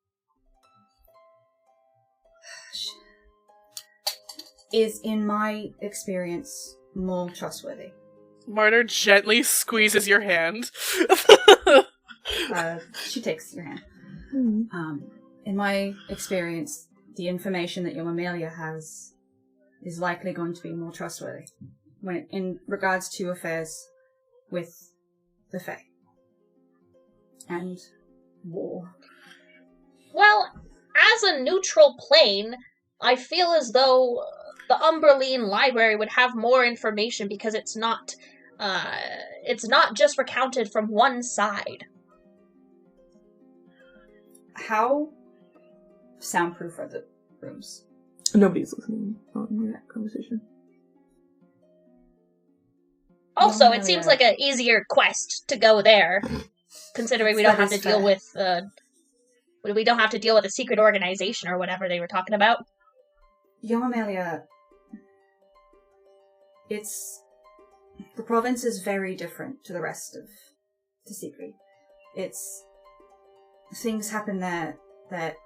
in my experience more trustworthy. Martyr gently squeezes your hand. She takes your hand. In my experience, the information that your mammalia has is likely going to be more trustworthy when in regards to affairs with the Fae and war. Well, as a neutral plane, I feel as though the Umberline Library would have more information because it's not just recounted from one side. How soundproof are the rooms? Nobody's listening on that conversation. Also, it seems like an easier quest to go there, considering we don't have to deal with we don't have to deal with a secret organization or whatever they were talking about. Your mammalia, the province is very different to the rest of Tisigri. Things happen there that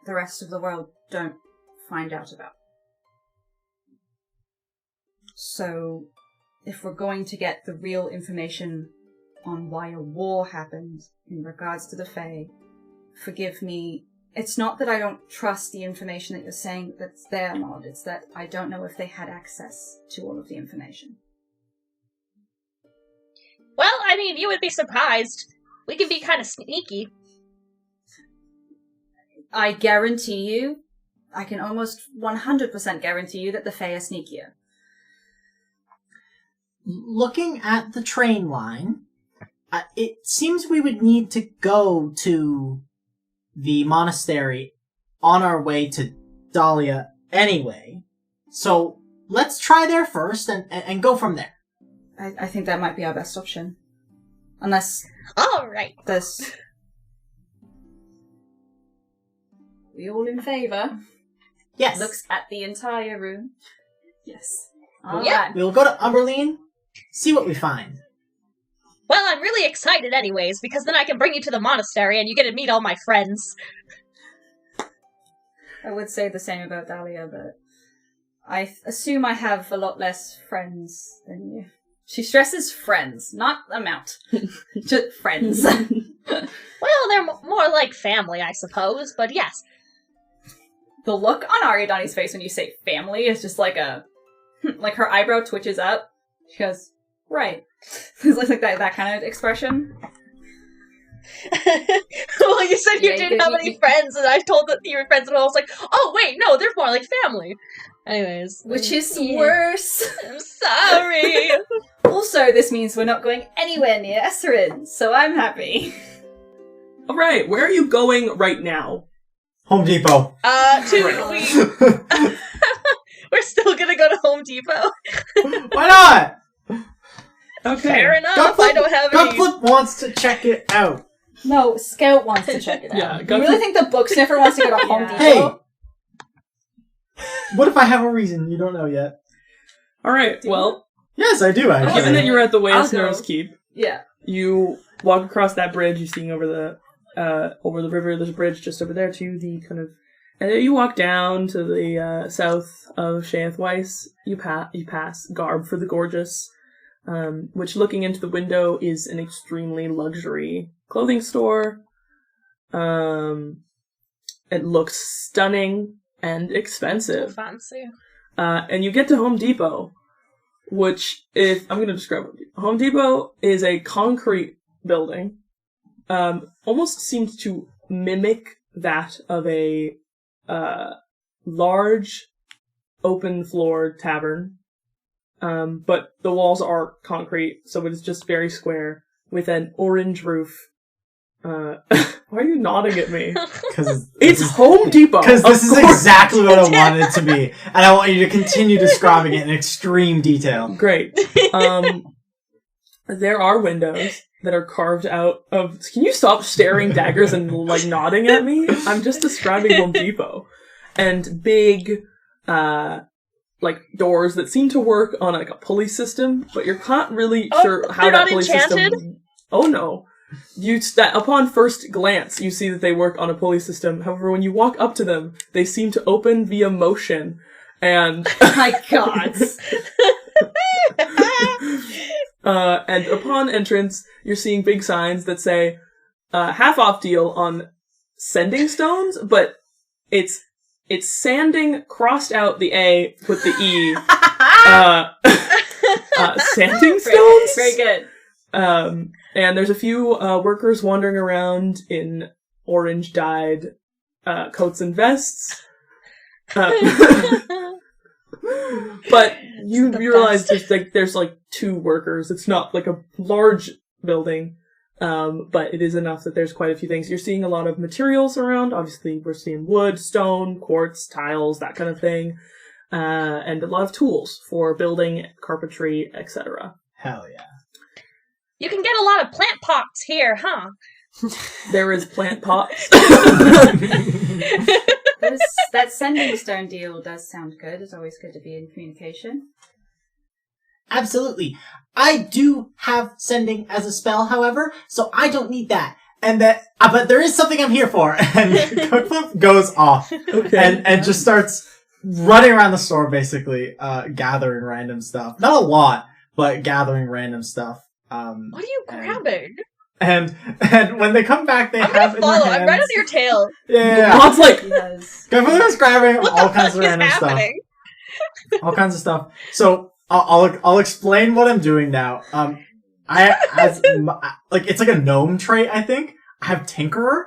the rest of the world don't find out about. So, if we're going to get the real information on why a war happened in regards to the Fae, forgive me, it's not that I don't trust the information that you're saying that's there, Maud, it's that I don't know if they had access to all of the information. Well, I mean, you would be surprised. We can be kind of sneaky. I guarantee you, I can almost 100% guarantee you that the Fae are sneakier. Looking at the train line, it seems we would need to go to the monastery on our way to Dahlia anyway. So let's try there first and go from there. I think that might be our best option. Unless... Alright. We all in favour? Yes. Looks at the entire room. Yes. Alright. We'll go to Umberline, see what we find. Well, I'm really excited anyways, because then I can bring you to the monastery and you get to meet all my friends. I would say the same about Dahlia, but I assume I have a lot less friends than you. She stresses friends, not amount. Just friends. Well, they're more like family, I suppose, but yes. The look on Ariadani's face when you say family is just like like her eyebrow twitches up. She goes, right. It's like that kind of expression. Well, you said you didn't have any friends, and I told that you were friends, and I was like, oh, wait, no, they're more like family. Anyways. Which is worse. I'm sorry. Also, this means we're not going anywhere near Esserin, so I'm happy. Alright, where are you going right now? Home Depot. We're still gonna go to Home Depot. Why not? Okay. Fair enough, I don't have any... Gutflip wants to check it out. No, Scout wants to check it out. Yeah, you really think the book sniffer wants to go to Home Depot? Hey! What if I have a reason you don't know yet? Alright, well, Yes, I do, actually. given that you're at the I'll Wessneiros go. Keep, Yeah. you walk across that bridge, you're seeing over the river, there's a bridge just over there to the kind of... And then you walk down to the south of Shanthweiss, you pass Garb for the Gorgeous, which looking into the window is an extremely luxury clothing store. It looks stunning and expensive. Fancy. And you get to Home Depot, which I'm going to describe it. Home Depot is a concrete building, almost seems to mimic that of a large open floor tavern. But the walls are concrete, so it is just very square with an orange roof. Why are you nodding at me? Because It's Home Depot! Because this is Of course. exactly what I wanted it to be. And I want you to continue describing it in extreme detail. Great. There are windows that are carved out of... Can you stop staring daggers and, nodding at me? I'm just describing Home Depot. And big, doors that seem to work on, a pulley system, but you're not really sure how they're that not pulley enchanted? system... Oh no. Upon first glance, you see that they work on a pulley system. However, when you walk up to them, they seem to open via motion. And My God. and upon entrance, you're seeing big signs that say half off deal on sending stones, but it's sanding crossed out the A, put the E. Sanding stones? Very good. And there's a few workers wandering around in orange dyed coats and vests. But you realize there's like 2 workers. It's not like a large building, but it is enough that there's quite a few things. You're seeing a lot of materials around. Obviously, we're seeing wood, stone, quartz, tiles, that kind of thing, and a lot of tools for building, carpentry, etc. Hell yeah. You can get a lot of plant pots here, huh? There is plant pots. That sending stone deal does sound good. It's always good to be in communication. Absolutely. I do have sending as a spell, however, so I don't need that. And but there is something I'm here for. And Cookflip goes off and just starts running around the store, basically, gathering random stuff. Not a lot, but gathering random stuff. What are you grabbing? And when they come back, they I'm have gonna follow. in their hands... I'm right on your tail. Yeah. Mom's like, Cookflip's grabbing What all the kinds fuck of is random happening? stuff. All kinds of stuff. So I'll explain what I'm doing now. It's like a gnome trait, I think. I have Tinkerer,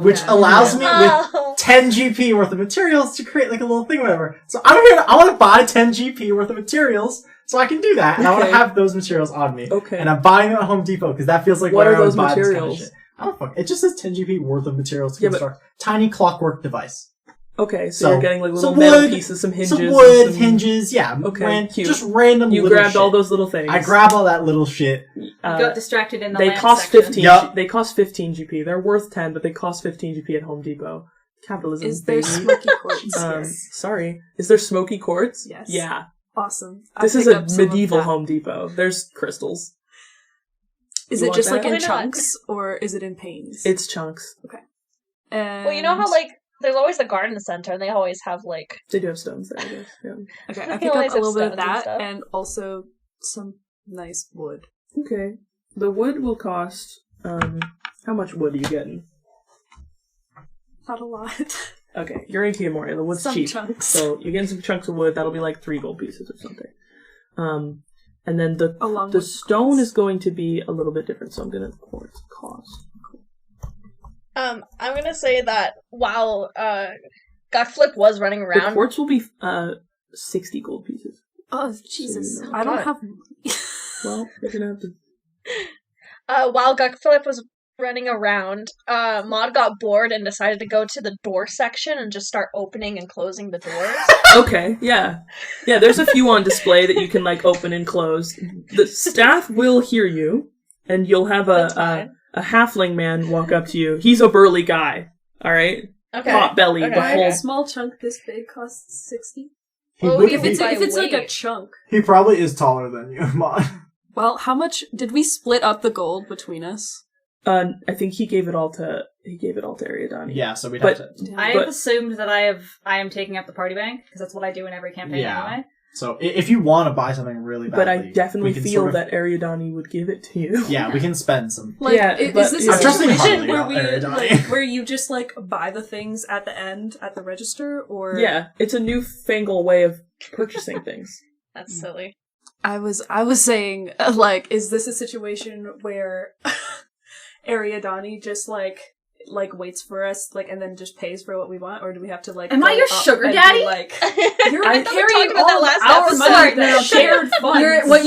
which allows me with 10 GP worth of materials to create like a little thing, or whatever. So I want to buy 10 GP worth of materials so I can do that, and I want to have those materials on me. Okay. And I'm buying them at Home Depot because that feels like what where are I would those buy materials? this kind of shit. I don't fuck. It just says 10 GP worth of materials to construct tiny clockwork device. Okay, so you're getting like little some metal wood, pieces, some hinges. Some wood, hinges, yeah. Okay, cute. Just random You little grabbed shit. all those little things. I grab all that little shit. You got distracted in the They lamp cost section. 15. Yep. They cost 15 GP. They're worth 10, but they cost 15 GP at Home Depot. Capitalism. Is there baby. smoky quartz? Yes. Sorry. Is there smoky quartz? Yes. Yeah. Awesome. This is a medieval Home Depot. There's crystals. Is You it want just like that? in Why not? chunks, or is it in panes? It's chunks. And... Well, you know how like there's always the garden center, and they always have like They do have stones there, I guess. Yeah. Okay, They I pick always up a have little bit of stones and that, stuff. and also some nice wood. Okay. The wood will cost, how much wood are you getting? Not a lot. Okay, you're in Moria. The wood's Some cheap. chunks. So you get some chunks of wood, that'll be like 3 gold pieces or something. And then the Along the with stone quartz. is going to be a little bit different, so I'm gonna quartz cost. I'm gonna say that while Gutflip was running The around, quartz will be 60 gold pieces. Oh, Jesus. So, I don't God. have... Well, you're gonna have to. while Gutflip was running around, Maud got bored and decided to go to the door section and just start opening and closing the doors. Okay, yeah. Yeah, there's a few on display that you can, like, open and close. The staff will hear you, and you'll have That's a fine. halfling man walk up to you. He's a burly guy, alright? Okay. Pot belly, Okay. the A whole... small chunk this big costs 60? He, Well, would we If can it's, by if it's like a weight. chunk. he probably is taller than you, Mon. Well, how much... Did we split up the gold between us? I think he gave it all to Ariadne. Yeah, so we'd But- have to... I've But- assumed that I am taking up the party bank, because that's what I do in every campaign Yeah. anyway. So if you want to buy something really badly... But I definitely we can feel sort of- that Ariadne would give it to you. Yeah, we can spend some... Like, Yeah, is but- this I'm a trusting situation Harley, where not we, Ariadne. like, where you just, like, buy the things at the end, at the register, or... Yeah, it's a newfangled way of purchasing things. That's silly. I was saying, like, is this a situation where Ariadne just, like waits for us, like, and then just pays for what we want, or do we have to, like, Am I go your up sugar and be daddy? like, I you're thought we carrying talked about that all last our episode. money in No, our shared funds. What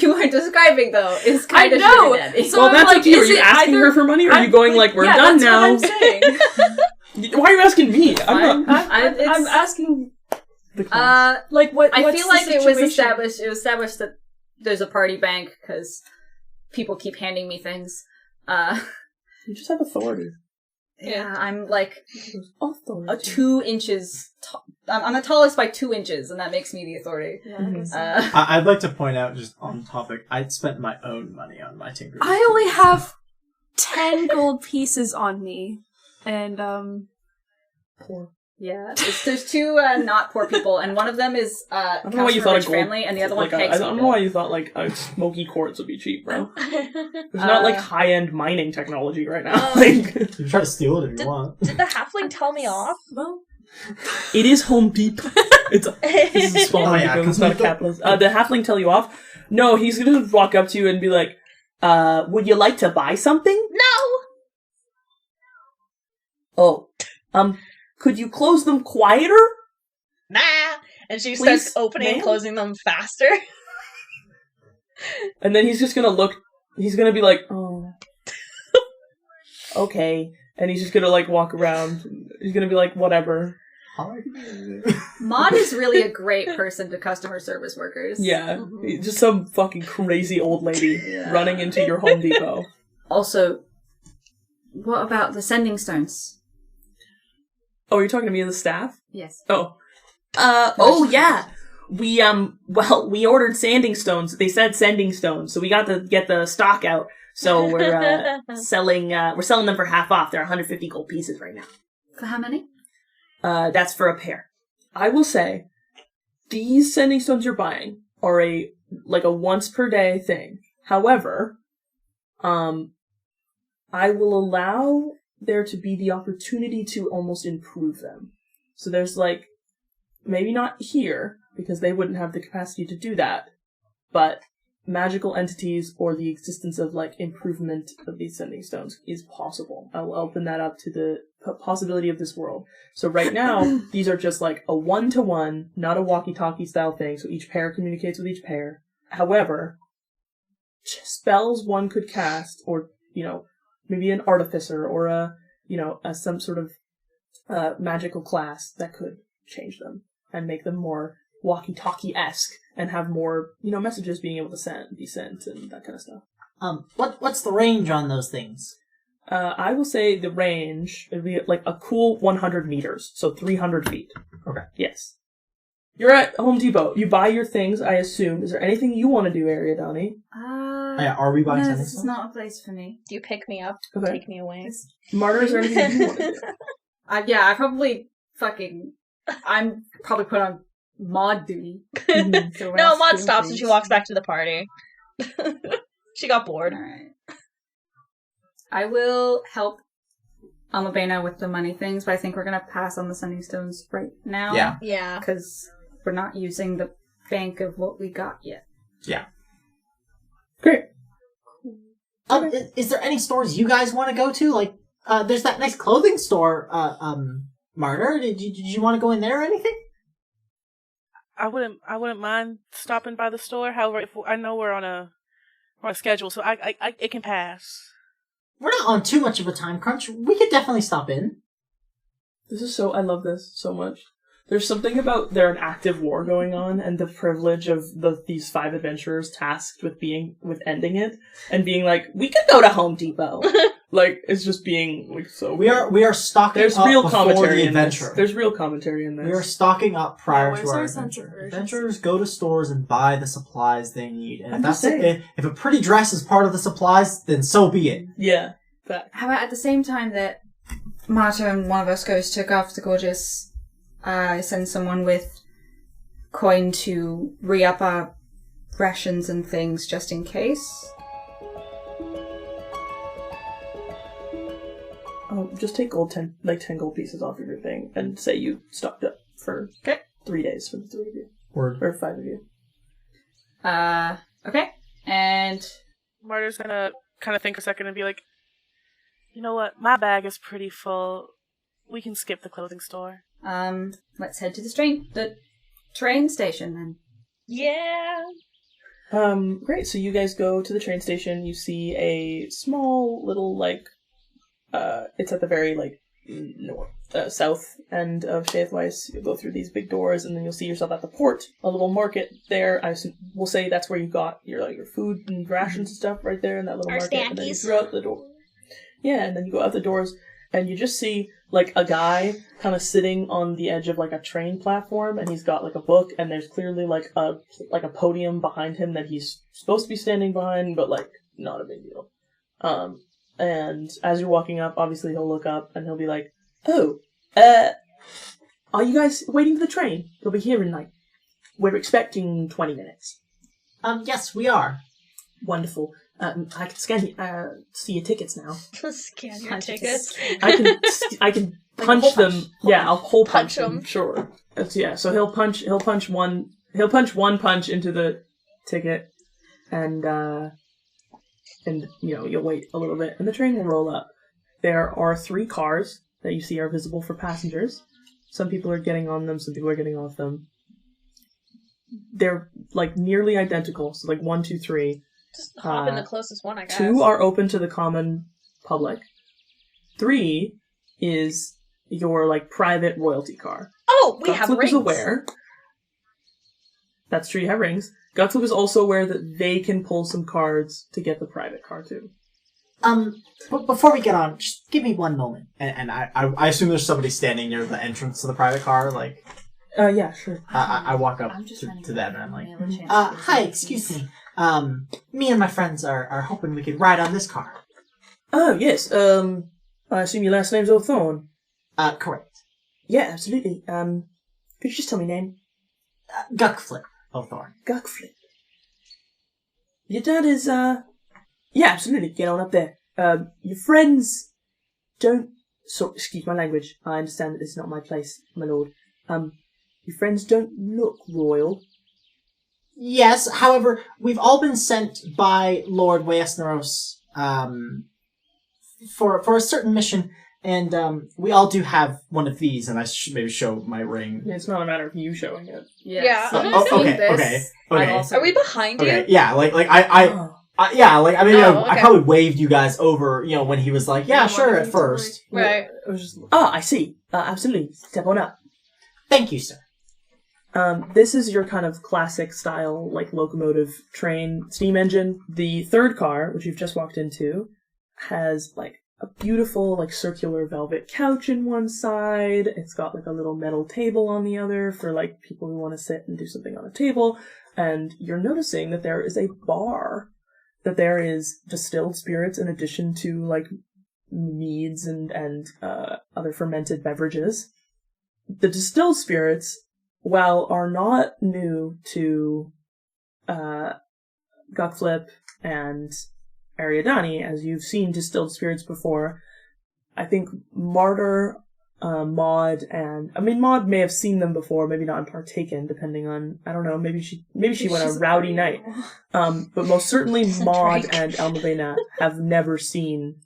you are describing though is kind I of know. sugar daddy. So Well, I'm that's like, up to you. Are is you it asking either- her for money, or are you going like, we're yeah, done that's now? What I'm saying. Why are you asking me? I'm not... I'm asking, The class. like, what? I what's feel the like it was situation? established that there's a party bank because people keep handing me things. You just have authority. Yeah, I'm like Authority. 2 inches I'm the tallest by 2 inches, and that makes me the authority. Yeah, I guess so. I'd like to point out, just on topic, I'd spent my own money on my tinkering. I only have 10 gold pieces on me, and Poor. Yeah, there's 2 not poor people, and one of them is I don't know why you thought rich a gold, family, and the other one like pegs I don't know people. why you thought like a smoky quartz would be cheap, bro. There's not like high-end mining technology right now. Like, You can try to steal it if you want. Did the halfling tell me off? well, it is Home Depot. This is a small Oh, yeah, Depot. It's not a capitalist. The halfling tell you off? No, he's gonna walk up to you and be like, would you like to buy something? No! Oh, could you close them quieter? Nah! And she Please, starts opening and ma'am? closing them faster. And then he's just gonna look, he's gonna be like, oh, okay. And he's just gonna like walk around. He's gonna be like, whatever. Maud is really a great person to customer service workers. Yeah, just some fucking crazy old lady running into your Home Depot. Also, what about the sending stones? Oh, you're talking to me and the staff? Yes. Oh. Yeah. We ordered sanding stones. They said sending stones, so we got to get the stock out. So we're selling them for half off. They're 150 gold pieces right now. For how many? That's for a pair. I will say, these sending stones you're buying are a once per day thing. However, I will allow there to be the opportunity to almost improve them. So there's like, maybe not here, because they wouldn't have the capacity to do that, but magical entities or the existence of like improvement of these sending stones is possible. I will open that up to the possibility of this world. So right now, these are just like a 1-to-1, not a walkie-talkie style thing, so each pair communicates with each pair. However, spells one could cast, or, maybe an artificer or some sort of magical class that could change them and make them more walkie-talkie-esque and have more, messages being able to be sent and that kind of stuff. What's the range on those things? I will say the range would be like a cool 100 meters, so 300 feet. Okay. Yes. You're at Home Depot. You buy your things, I assume. Is there anything you want to do, Ariadne? Yeah, are we buying no, sending this is stones? not a place for me. Do you pick me up? Okay. Take me away. Martyr, is there anything you want to do? I probably I'm probably put on Maud duty. So No, Maud stops and she walks back to the party. She got bored. Alright. I will help Almabena with the money things, but I think we're gonna pass on the sending stones right now. Yeah. Yeah. Because we're not using the bank of what we got yet. Yeah. Great. Is there any stores you guys want to go to? Like, there's that nice clothing store, Martyr. Did you want to go in there or anything? I wouldn't mind stopping by the store. However, if I know we're on a schedule, so I it can pass. We're not on too much of a time crunch. We could definitely stop in. I love this so much. There's something about there an active war going on and the privilege of these 5 adventurers tasked with ending it and being like, we could go to Home Depot. Like, it's just being like so. We are stocking There's up real before commentary the in this. adventure. There's real commentary in this. We are stocking up prior Where's to our our adventure. sense of urgency? Adventurers go to stores and buy the supplies they need, and I'm if just that's saying. if a pretty dress is part of the supplies, then so be it. Yeah. Fact. How about at the same time that Marta and one of us goes to Garth the Gorgeous, I send someone with coin to re-up our rations and things just in case? Just take 10 gold pieces off of your thing and say you stocked up for 3 days for the 3 of you. Word. Or 5 of you. Okay. And Martyr's gonna kind of think a second and be like, you know what? My bag is pretty full. We can skip the clothing store. let's head to the train station then. Yeah. Great. So you guys go to the train station. You see a small little, it's at the very, north, south end of Shaithweiss. You'll go through these big doors, and then you'll see yourself at the port. A little market there. We'll say that's where you got your food and rations and stuff right there in that little Our market. And then you snackies. go out the door. Yeah, and then you go out the doors, and you just see like a guy kind of sitting on the edge of like a train platform, and he's got like a book, and there's clearly like a podium behind him that he's supposed to be standing behind, but like not a big deal. And as you're walking up, obviously he'll look up and he'll be like, "Oh, are you guys waiting for the train? You'll be here in like, we're expecting 20 minutes." Yes, we are. Wonderful. I can see your tickets now. Scan your tickets. I can punch Like them. I'll hole punch Punch them. 'em. Sure. So he'll punch one punch into the ticket, and you'll wait a little bit, and the train will roll up. There are 3 cars that you see are visible for passengers. Some people are getting on them, some people are getting off them. They're like nearly identical, so like 1, 2, 3. Just hop in the closest one, I guess. 2 are open to the common public. 3 is your like private royalty car. Oh, we have Gutflip rings. is aware. That's true, you have rings. Gutflip is also aware that they can pull some cards to get the private car too. But before we get on, just give me one moment. And I assume there's somebody standing near the entrance to the private car, like... Yeah, sure. I walk up to them and I'm like, hi, excuse me. Me and my friends are hoping we could ride on this car. Oh, yes, I assume your last name's O'Thorne. Correct. Yeah, absolutely. Could you just tell me your name? Guckflip O'Thorne. Guckflip. Your dad is, yeah, absolutely, get on up there. Your friends don't... excuse my language. I understand that this is not my place, my lord. Your friends don't look royal. Yes, however, we've all been sent by Lord Wessneiros, for a certain mission, and we all do have one of these, and I should maybe show my ring. It's not a matter of you showing it. Yes. Yeah. I've seen this. Okay. I've also- Are we behind you? Okay, yeah, I probably waved you guys over, when he was like, yeah, sure, at first. Right. It was just, I see. Absolutely. Step on up. Thank you, sir. This is your kind of classic style, like, locomotive train steam engine. The third car, which you've just walked into, has, like, a beautiful, like, circular velvet couch in one side. It's got, like, a little metal table on the other for, like, people who want to sit and do something on a table. And you're noticing that there is a bar, that there is distilled spirits in addition to, like, meads and other fermented beverages. The distilled spirits, while are not new to Guckflip and Ariadne, as you've seen distilled spirits before, I think Martyr, Maud, Maud may have seen them before, maybe not partaken, depending on, I don't know, maybe she went on a rowdy night. But most certainly Maud and Almavena have never seen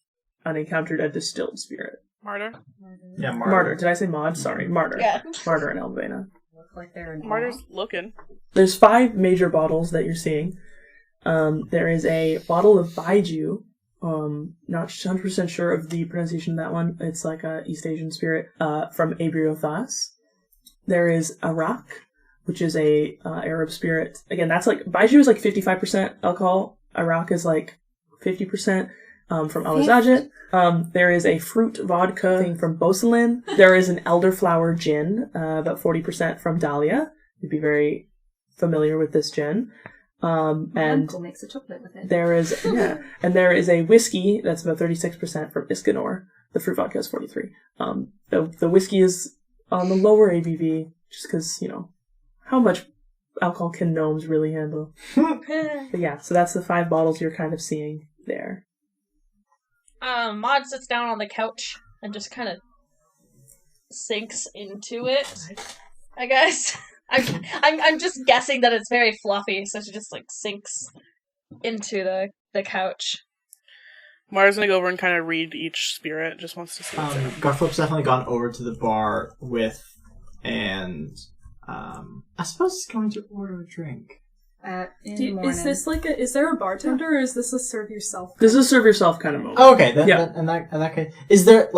and encountered a distilled spirit. Martyr? Yeah, Martyr. Did I say Maud? Sorry, Martyr. Yeah. Martyr and Almavena. Look like they're in Martyr's looking. There's 5 major bottles that you're seeing. There is a bottle of Baiju. Not 100% sure of the pronunciation of that one. It's like a East Asian spirit from Abriothas. There is Arak, which is a Arab spirit. Again, that's like Baiju is like 55% alcohol. Arak is like 50%. From Alazajet. There is a fruit vodka thing from Bosalin. There is an elderflower gin, about 40% from Dahlia. You'd be very familiar with this gin. My And uncle makes a chocolate with it. there is a whiskey that's about 36% from Iscanor. The fruit vodka is 43. The whiskey is on the lower ABV, just because, how much alcohol can gnomes really handle? But yeah, so that's the 5 bottles you're kind of seeing there. Maud sits down on the couch and just kind of sinks into it. I guess. I'm just guessing that it's very fluffy, so she just like sinks into the couch. Mara's gonna go over and kind of read each spirit. Just wants to see what's in it. Garflip's definitely gone over to the bar with, and I suppose he's going to order a drink. In the morning. Is this like is there a bartender or is this a serve yourself? This is a serve yourself kind of moment. Oh, okay. Yeah. In that case, is there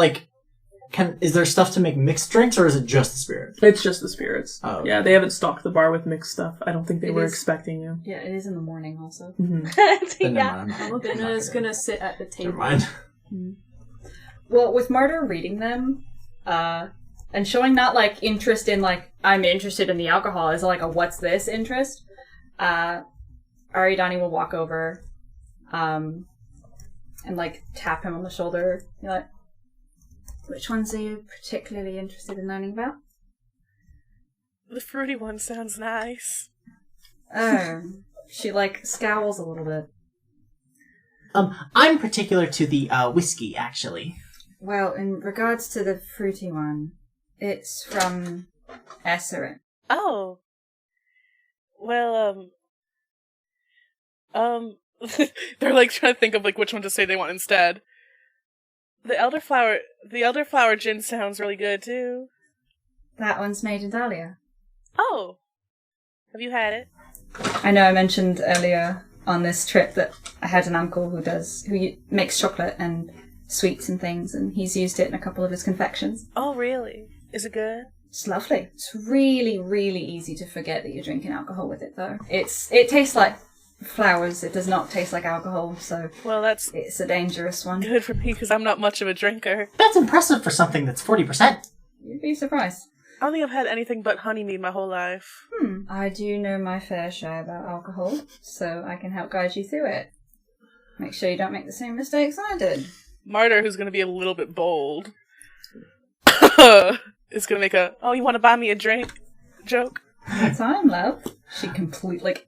is there stuff to make mixed drinks, or is it just the spirits? It's just the spirits. Oh, okay. Yeah, they haven't stocked the bar with mixed stuff. I don't think they It were is- expecting you. Yeah, it is in the morning also. Then Yeah. never mind, I'm not Alabama is gonna- gonna sit at the table. Never mind. Well, with Martyr reading them, and showing not, like, interest in, like, I'm interested in the alcohol, is like a what's this interest, Aridani will walk over, and, like, tap him on the shoulder. You're like, which ones are you particularly interested in learning about? The fruity one sounds nice. Oh. She, like, scowls a little bit. I'm particular to the whiskey, actually. Well, in regards to the fruity one, it's from Esserin. Oh. Well, they're, like, trying to think of, like, which one to say they want instead. The elderflower gin sounds really good, too. That one's made in Dahlia. Oh. Have you had it? I know I mentioned earlier on this trip that I had an uncle who makes chocolate and sweets and things, and he's used it in a couple of his confections. Oh, really? Is it good? It's lovely. It's really, really easy to forget that you're drinking alcohol with it, though. It tastes like flowers. It does not taste like alcohol, so it's a dangerous one. Good for me, because I'm not much of a drinker. That's impressive for something that's 40%. You'd be surprised. I don't think I've had anything but honeymead my whole life. I do know my fair share about alcohol, so I can help guide you through it. Make sure you don't make the same mistakes I did. Martyr, who's going to be a little bit bold, is going to make a, oh, you want to buy me a drink joke? Time, love. She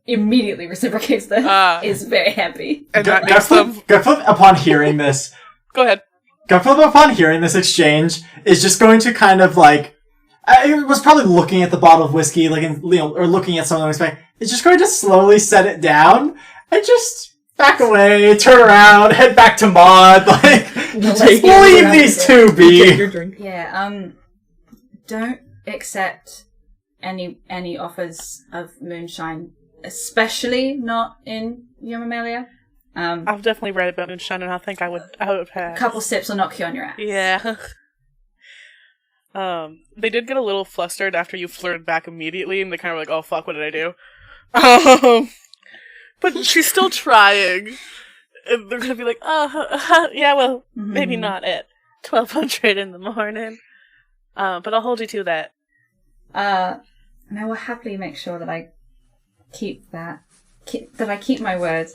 immediately reciprocates that. Is very happy. And that makes them... Gutflip, upon hearing this... Go ahead. Gutflip, upon hearing this exchange, is just going to kind of, like... I was probably looking at the bottle of whiskey, like, or looking at something like it's just going to slowly set it down, and just back away, turn around, head back to Maud, like, we'll leave these two be. Your drink. Yeah, don't accept any offers of moonshine, especially not in Your Mammalia. I've definitely read about moonshine, and I think I would have had. A couple sips will knock you on your ass. Yeah. They did get a little flustered after you flirted back immediately, and they kind of were like, oh fuck, what did I do? But she's still trying. And they're gonna be like, yeah, well, maybe not at 1200 in the morning. But I'll hold you to that. And I will happily make sure that I keep that I keep my word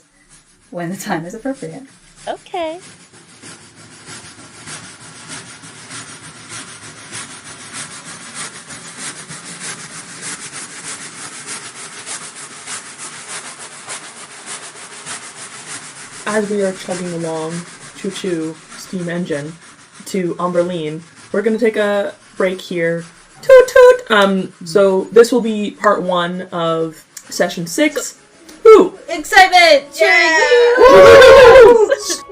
when the time is appropriate. Okay. As we are chugging along, choo-choo, steam engine, to Umberline, we're going to take a break here. Toot toot! So this will be part 1 of session 6. Woo! Excitement! Cheering! Yeah!